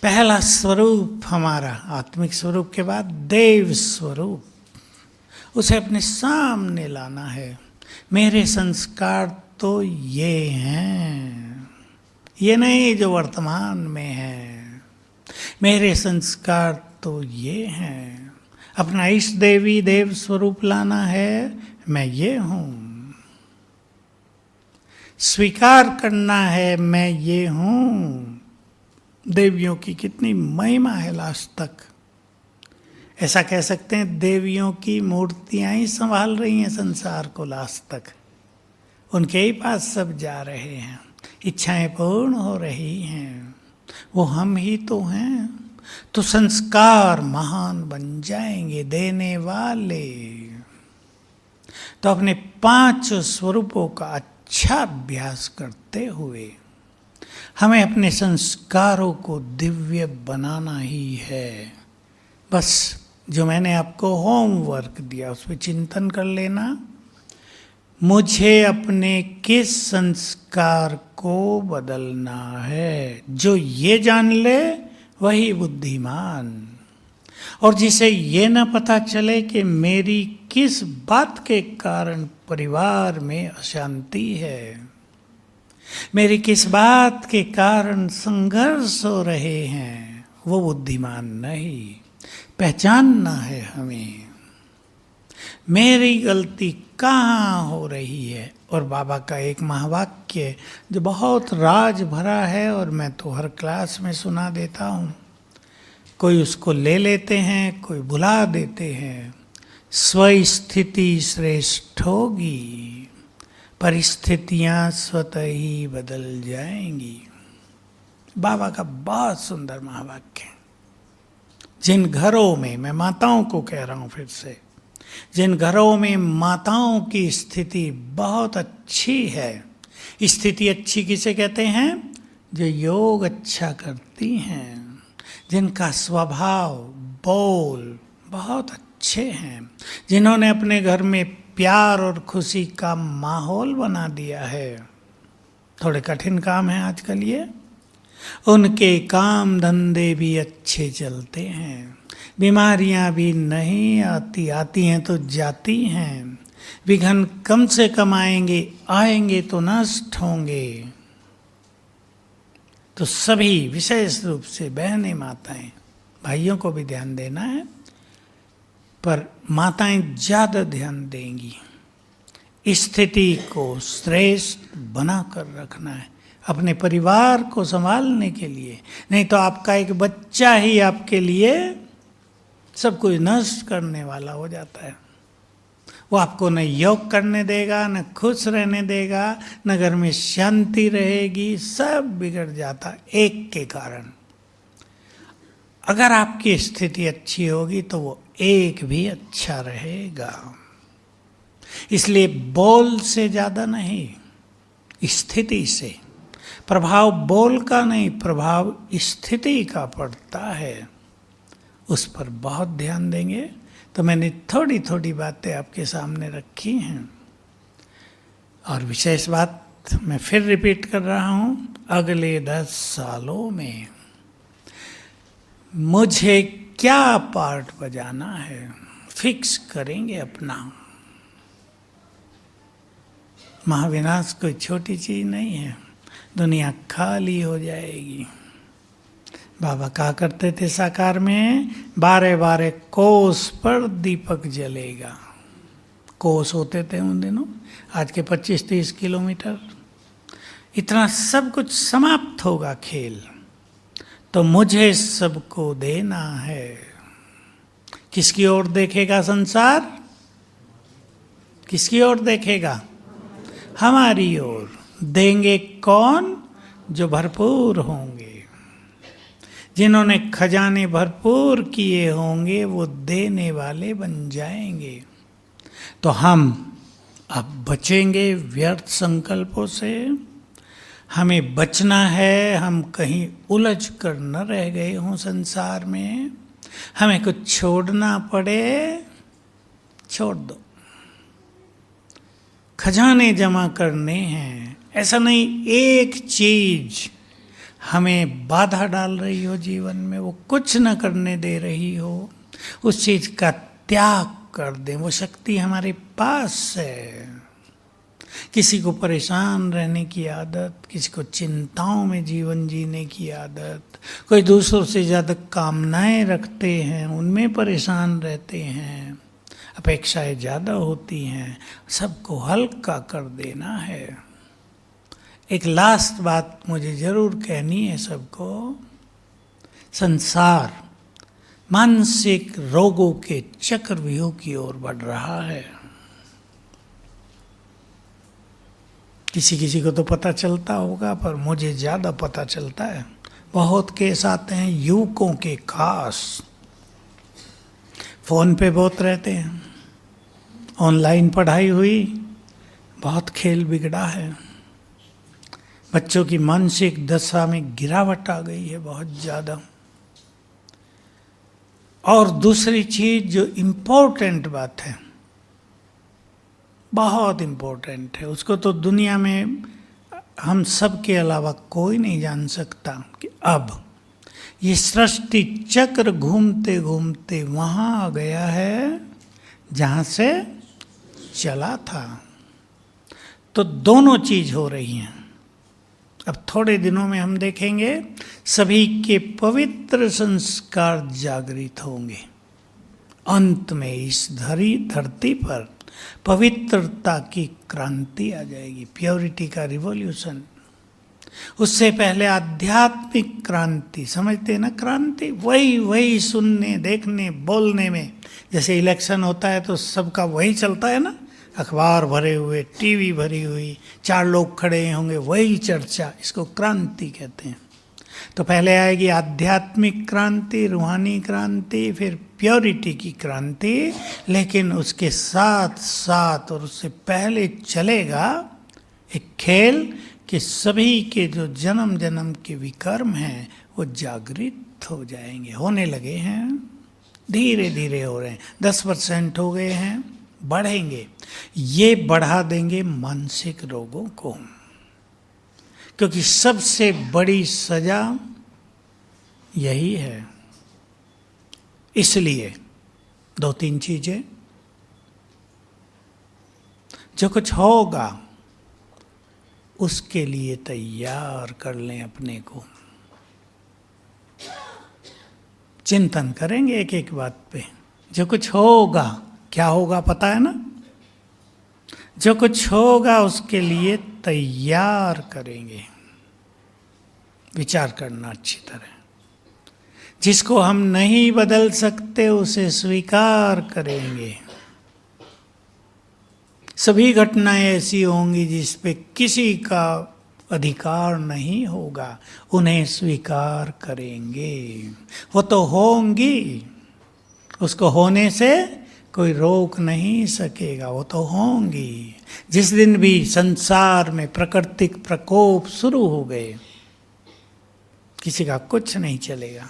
पहला स्वरूप हमारा आत्मिक स्वरूप के बाद देव स्वरूप, उसे अपने सामने लाना है। मेरे संस्कार तो ये हैं, ये नहीं जो वर्तमान में है, मेरे संस्कार तो ये हैं। अपना इष्ट देवी देव स्वरूप लाना है, मैं ये हूं। स्वीकार करना है, मैं ये हूं। देवियों की कितनी महिमा है लास्ट तक। ऐसा कह सकते हैं देवियों की मूर्तियां ही संभाल रही हैं संसार को लास्ट तक। उनके ही पास सब जा रहे हैं, इच्छाएं पूर्ण हो रही हैं। वो हम ही तो हैं। तो संस्कार महान बन जाएंगे देने वाले। तो अपने पांच स्वरूपों का अच्छा अभ्यास करते हुए हमें अपने संस्कारों को दिव्य बनाना ही है। बस जो मैंने आपको होमवर्क दिया उस पर चिंतन कर लेना। मुझे अपने किस संस्कार को बदलना है, जो ये जान ले वही बुद्धिमान। और जिसे ये न पता चले कि मेरी किस बात के कारण परिवार में अशांति है, मेरी किस बात के कारण संघर्ष हो रहे हैं, वो बुद्धिमान नहीं। पहचानना है हमें मेरी गलती कहाँ हो रही है। और बाबा का एक महावाक्य जो बहुत राज भरा है और मैं तो हर क्लास में सुना देता हूँ, कोई उसको ले लेते हैं, कोई भुला देते हैं। स्वस्थिति श्रेष्ठ होगी, परिस्थितियां स्वतः ही बदल जाएंगी। बाबा का बहुत सुंदर महावाक्य। जिन घरों में, मैं माताओं को कह रहा हूं फिर से, जिन घरों में माताओं की स्थिति बहुत अच्छी है, स्थिति अच्छी किसे कहते हैं? जो योग अच्छा करती हैं, जिनका स्वभाव बोल बहुत अच्छे हैं, जिन्होंने अपने घर में प्यार और खुशी का माहौल बना दिया है। थोड़े कठिन काम है आजकल ये। उनके काम धंधे भी अच्छे चलते हैं, बीमारियां भी नहीं आती, आती हैं तो जाती हैं। विघ्न कम से कम आएंगे, आएंगे तो नष्ट होंगे। तो सभी विशेष रूप से बहनें माताएं, भाइयों को भी ध्यान देना है, पर माताएं ज्यादा ध्यान देंगी। स्थिति को श्रेष्ठ बनाकर रखना है अपने परिवार को संभालने के लिए। नहीं तो आपका एक बच्चा ही आपके लिए सब कुछ नष्ट करने वाला हो जाता है। वो आपको न योग करने देगा, न खुश रहने देगा, न घर में शांति रहेगी, सब बिगड़ जाता एक के कारण। अगर आपकी स्थिति अच्छी होगी तो वो एक भी अच्छा रहेगा। इसलिए बोल से ज्यादा नहीं, स्थिति से। प्रभाव बोल का नहीं, प्रभाव स्थिति का पड़ता है, उस पर बहुत ध्यान देंगे। तो मैंने थोड़ी थोड़ी बातें आपके सामने रखी हैं। और विशेष बात मैं फिर रिपीट कर रहा हूं, अगले 10 सालों में मुझे क्या पार्ट बजाना है, फिक्स करेंगे अपना। महाविनाश कोई छोटी चीज नहीं है, दुनिया खाली हो जाएगी। बाबा कहा करते थे साकार में, 12-12 कोस पर दीपक जलेगा। कोस होते थे उन दिनों, आज के 25-30 किलोमीटर। इतना सब कुछ समाप्त होगा खेल। तो मुझे सबको देना है। किसकी ओर देखेगा संसार? किसकी ओर देखेगा? हमारी ओर। देंगे कौन? जो भरपूर होंगे, जिन्होंने खजाने भरपूर किए होंगे, वो देने वाले बन जाएंगे। तो हम अब बचेंगे व्यर्थ संकल्पों से, हमें बचना है, हम कहीं उलझ कर न रह गए हों संसार में, हमें कुछ छोड़ना पड़े, छोड़ दो। खजाने जमा करने हैं, ऐसा नहीं एक चीज हमें बाधा डाल रही हो जीवन में, वो कुछ न करने दे रही हो, उस चीज का त्याग कर दें। वो शक्ति हमारे पास है। किसी को परेशान रहने की आदत, किसी को चिंताओं में जीवन जीने की आदत, कोई दूसरों से ज़्यादा कामनाएं रखते हैं, उनमें परेशान रहते हैं, अपेक्षाएं ज़्यादा होती हैं। सबको हल्का कर देना है। एक लास्ट बात मुझे ज़रूर कहनी है सबको। संसार मानसिक रोगों के चक्रव्यूह की ओर बढ़ रहा है। किसी किसी को तो पता चलता होगा, पर मुझे ज़्यादा पता चलता है। बहुत केस आते हैं युवकों के, खास फ़ोन पे बहुत रहते हैं, ऑनलाइन पढ़ाई हुई, बहुत खेल बिगड़ा है, बच्चों की मानसिक दशा में गिरावट आ गई है बहुत ज़्यादा। और दूसरी चीज़ जो इम्पोर्टेंट बात है, बहुत इम्पोर्टेंट है, उसको तो दुनिया में हम सब के अलावा कोई नहीं जान सकता, कि अब ये सृष्टि चक्र घूमते घूमते वहाँ आ गया है जहाँ से चला था। तो दोनों चीज हो रही हैं। अब थोड़े दिनों में हम देखेंगे सभी के पवित्र संस्कार जागृत होंगे। अंत में इस धरती पर पवित्रता की क्रांति आ जाएगी, प्योरिटी का रिवॉल्यूशन। उससे पहले आध्यात्मिक क्रांति, समझते हैं ना, क्रांति वही सुनने, देखने, बोलने में। जैसे इलेक्शन होता है तो सबका वही चलता है ना, अखबार भरे हुए, टीवी भरी हुई, 4 लोग खड़े होंगे, वही चर्चा, इसको क्रांति कहते हैं। तो पहले आएगी आध्यात्मिक क्रांति, रूहानी क्रांति, फिर प्योरिटी की क्रांति। लेकिन उसके साथ साथ और उससे पहले चलेगा एक खेल कि सभी के जो जन्म जन्म के विकर्म हैं वो जागृत हो जाएंगे, होने लगे हैं, धीरे धीरे हो रहे हैं। 10% हो गए हैं, बढ़ेंगे। ये बढ़ा देंगे मानसिक रोगों को, क्योंकि सबसे बड़ी सजा यही है। इसलिए 2-3 चीजें, जो कुछ होगा उसके लिए तैयार कर लें अपने को। चिंतन करेंगे एक एक बात पे। जो कुछ होगा, क्या होगा पता है ना? जो कुछ होगा उसके लिए तैयार करेंगे, विचार करना अच्छी तरह। जिसको हम नहीं बदल सकते उसे स्वीकार करेंगे। सभी घटनाएं ऐसी होंगी जिस पे किसी का अधिकार नहीं होगा, उन्हें स्वीकार करेंगे। वो तो होंगी, उसको होने से कोई रोक नहीं सकेगा, वो तो होंगी। जिस दिन भी संसार में प्राकृतिक प्रकोप शुरू हो गए, किसी का कुछ नहीं चलेगा,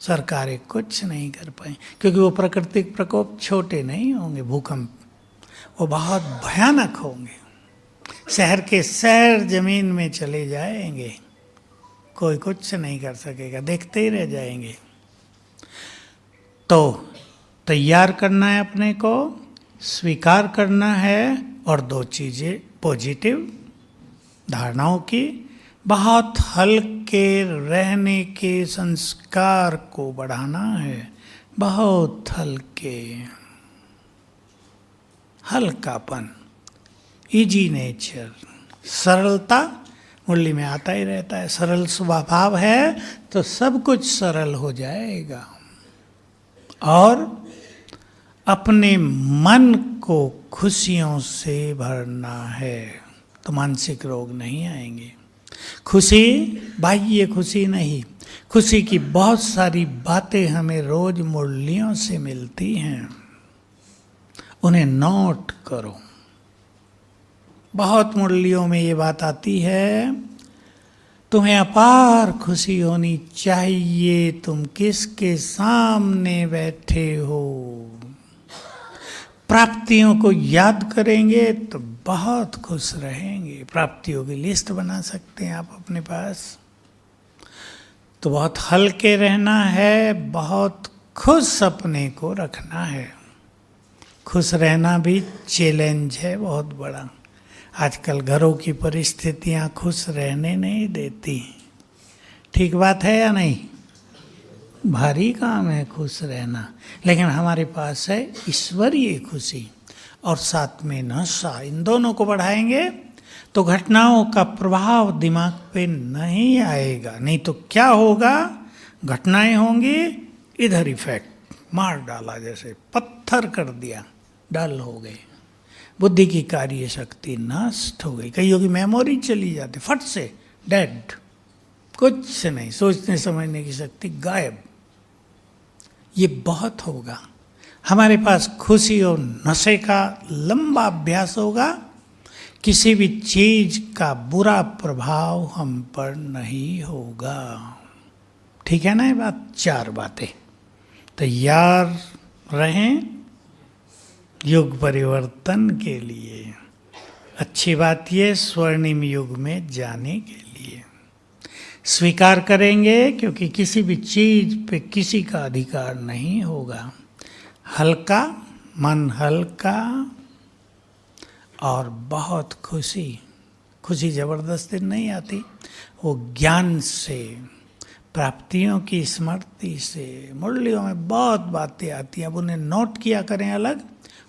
सरकारें कुछ नहीं कर पाए, क्योंकि वो प्राकृतिक प्रकोप छोटे नहीं होंगे। भूकंप वो बहुत भयानक होंगे, शहर के शहर जमीन में चले जाएंगे, कोई कुछ नहीं कर सकेगा, देखते ही रह जाएंगे। तो तैयार करना है अपने को, स्वीकार करना है, और 2 चीजें पॉजिटिव धारणाओं की, बहुत हल्के रहने के संस्कार को बढ़ाना है, बहुत हल्के, हल्कापन, इजी नेचर, सरलता मुरली में आता ही रहता है। सरल स्वभाव है तो सब कुछ सरल हो जाएगा। और अपने मन को खुशियों से भरना है तो मानसिक रोग नहीं आएंगे। खुशी बाह्य खुशी नहीं, खुशी की बहुत सारी बातें हमें रोज मुरलियों से मिलती हैं, उन्हें नोट करो। बहुत मुरलियों में ये बात आती है, तुम्हें अपार खुशी होनी चाहिए। तुम किसके सामने बैठे हो? प्राप्तियों को याद करेंगे तो बहुत खुश रहेंगे। प्राप्तियों की लिस्ट बना सकते हैं आप अपने पास। तो बहुत हल्के रहना है, बहुत खुश अपने को रखना है। खुश रहना भी चैलेंज है बहुत बड़ा। आजकल घरों की परिस्थितियां खुश रहने नहीं देती। ठीक बात है या नहीं? भारी काम है खुश रहना, लेकिन हमारे पास है ईश्वरीय खुशी और साथ में नशा। इन दोनों को बढ़ाएंगे तो घटनाओं का प्रभाव दिमाग पे नहीं आएगा। नहीं तो क्या होगा? घटनाएं होंगी, इधर इफेक्ट मार डाला, जैसे पत्थर कर दिया, डल हो गए, बुद्धि की कार्य शक्ति नष्ट हो गई। कईयों की मेमोरी चली जाती, फट से डेड, कुछ नहीं, सोचने समझने की शक्ति गायब। ये बहुत होगा। हमारे पास खुशी और नशे का लंबा अभ्यास होगा। किसी भी चीज का बुरा प्रभाव हम पर नहीं होगा। ठीक है ना ये बात? 4 बातें। तैयार रहें युग परिवर्तन के लिए। अच्छी बात ये स्वर्णिम युग में जाने के लिए स्वीकार करेंगे, क्योंकि किसी भी चीज पे किसी का अधिकार नहीं होगा। हल्का मन, हल्का और बहुत खुशी। खुशी जबरदस्ती नहीं आती, वो ज्ञान से, प्राप्तियों की स्मृति से। मुरलियों में बहुत बातें आती हैं, अब उन्हें नोट किया करें अलग,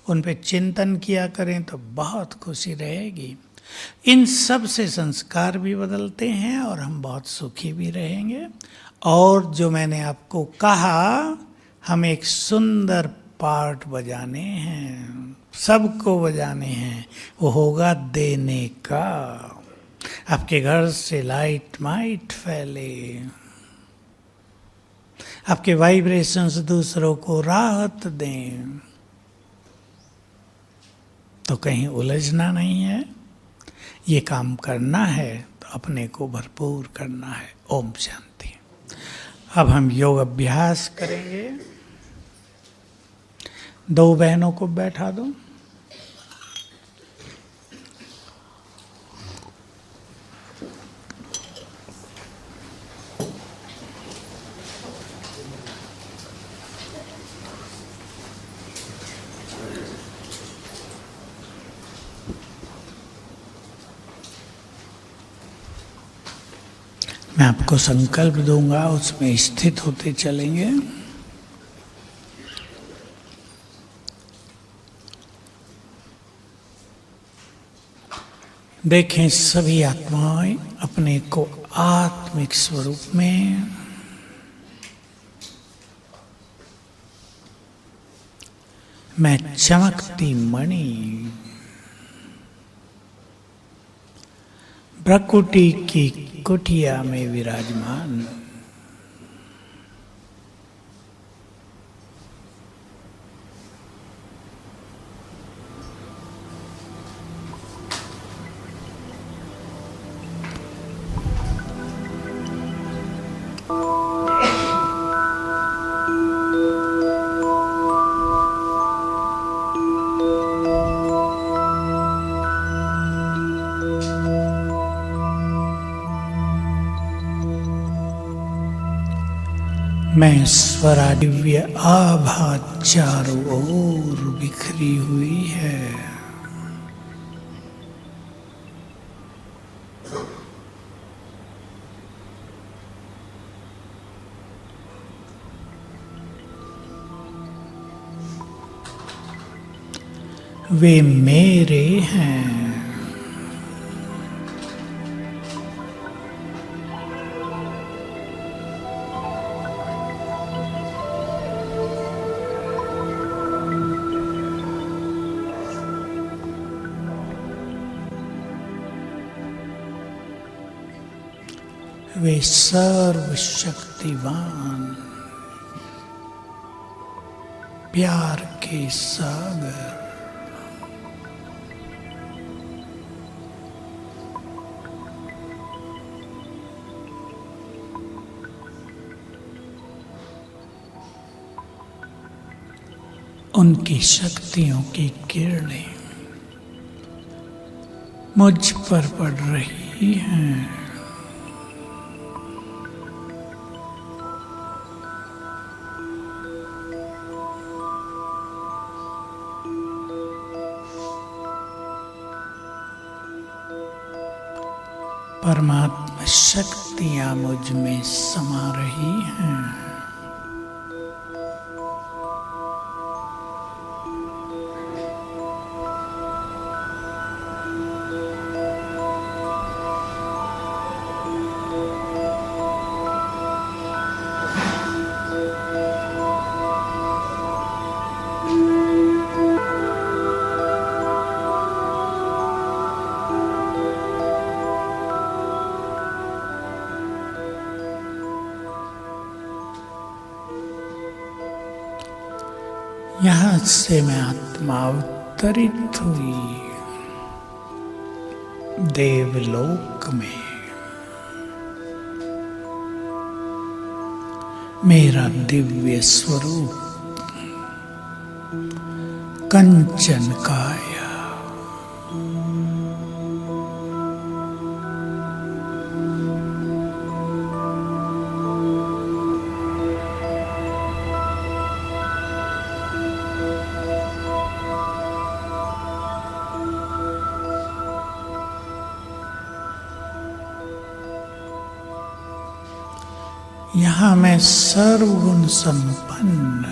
उन पे चिंतन किया करें तो बहुत खुशी रहेगी। इन सब से संस्कार भी बदलते हैं और हम बहुत सुखी भी रहेंगे। और जो मैंने आपको कहा, हम एक सुंदर पार्ट बजाने हैं, सबको बजाने हैं। वो होगा देने का। आपके घर से लाइट माइट फैले, आपके वाइब्रेशंस दूसरों को राहत दें। तो कहीं उलझना नहीं है, ये काम करना है तो अपने को भरपूर करना है। ओम शांति। अब हम योग अभ्यास करेंगे। 2 बहनों को बैठा दो। मैं आपको संकल्प दूंगा, उसमें स्थित होते चलेंगे। देखें सभी आत्माएं अपने को आत्मिक स्वरूप में, मैं चमकती मणि, प्रकृति की कुटिया में विराजमान। मैं स्वरा दिव्य आभा चारों ओर बिखरी हुई है। वे मेरे हैं। वे सर्वशक्तिवान, प्यार के सागर, उनकी शक्तियों की किरणें मुझ पर पड़ रही हैं। परमात्मा शक्तियां मुझ में समा रही हैं। यहां से मैं आत्मा अवतरित हुई देवलोक में। मेरा दिव्य स्वरूप कंचन काया, यहां मैं सर्वगुण संपन्न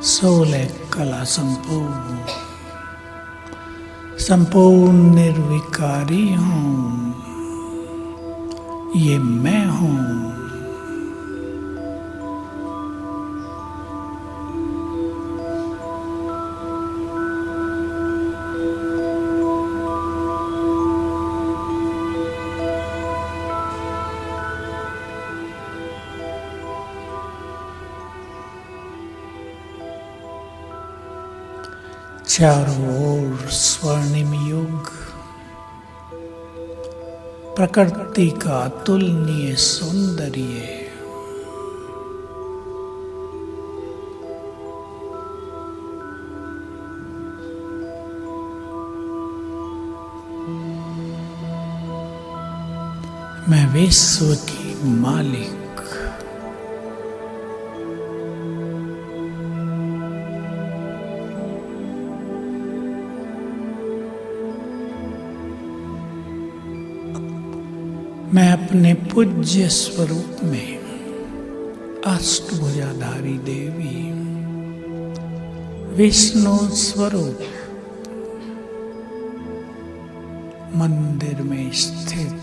16 कला संपूर्ण संपूर्ण निर्विकारी हूं। ये मैं हूं। चारों ओर स्वर्णिम युग, प्रकृति का अतुलनीय सौंदर्य, मैं विश्व की मालिक, मैं अपने पूज्य स्वरूप में अष्टभुजाधारी देवी विष्णु स्वरूप मंदिर में स्थित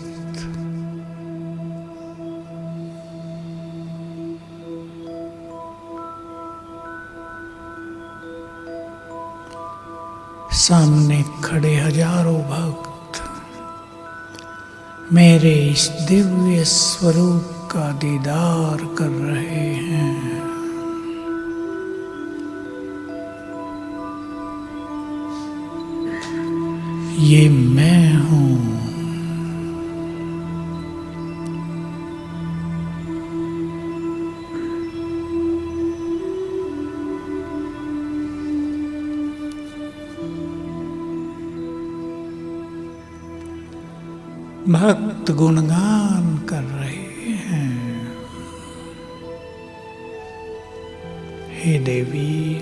सामने खड़े हजारों भक्त मेरे इस दिव्य स्वरूप का दीदार कर रहे हैं। ये मैं हूं। भक्त गुणगान कर रहे हैं। हे देवी,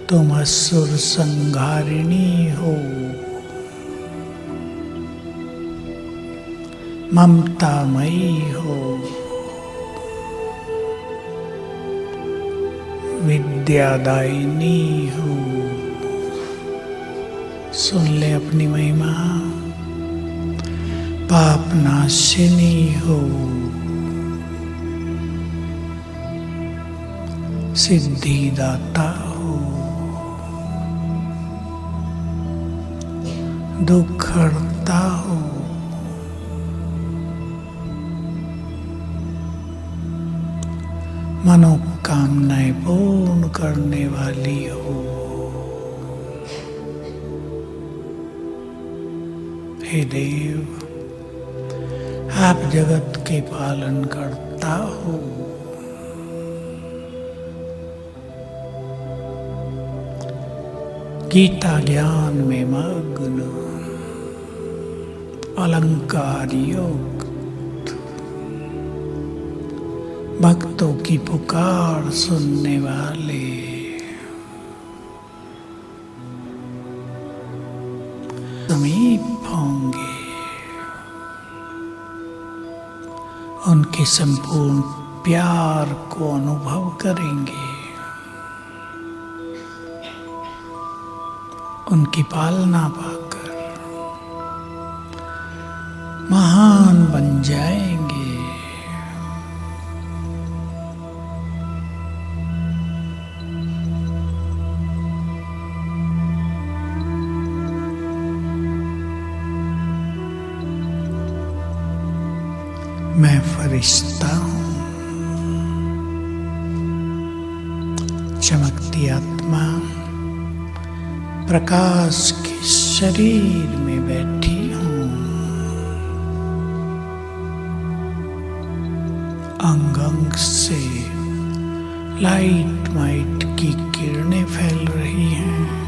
तुम असुर संहारिणी हो, ममतामयी हो, विद्यादायिनी हो। सुन ले अपनी महिमा। पाप नाशिनी हो, सिद्धिदाता हो, दुख हरता हो, मनोकामनाएं पूर्ण करने वाली हो। हे देव, आप जगत के पालन करता हो। गीता ज्ञान में मग्न, अलंकार युक्त, भक्तों की पुकार सुनने वाले, समीप होंगे, उनके संपूर्ण प्यार को अनुभव करेंगे, उनकी पालना पाकर महान बन जाएंगे। मैं फरिश्ता हूं, चमकती आत्मा प्रकाश के शरीर में बैठी हूं, अंग अंग से लाइट माइट की किरणें फैल रही हैं।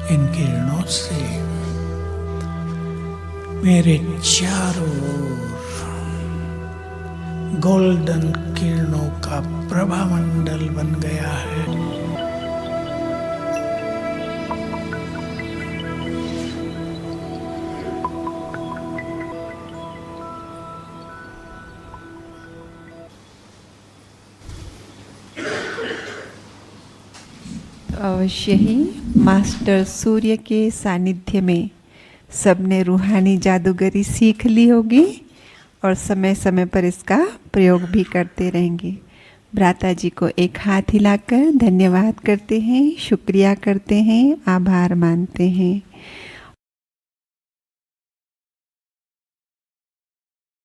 इन किरणों से मेरे चारों ओर गोल्डन किरणों का प्रभामंडल बन गया है। अवश्य ही मास्टर सूर्य के सानिध्य में सबने रूहानी जादूगरी सीख ली होगी और समय समय पर इसका प्रयोग भी करते रहेंगे। भ्राता जी को एक हाथ हिलाकर धन्यवाद करते हैं, शुक्रिया करते हैं, आभार मानते हैं।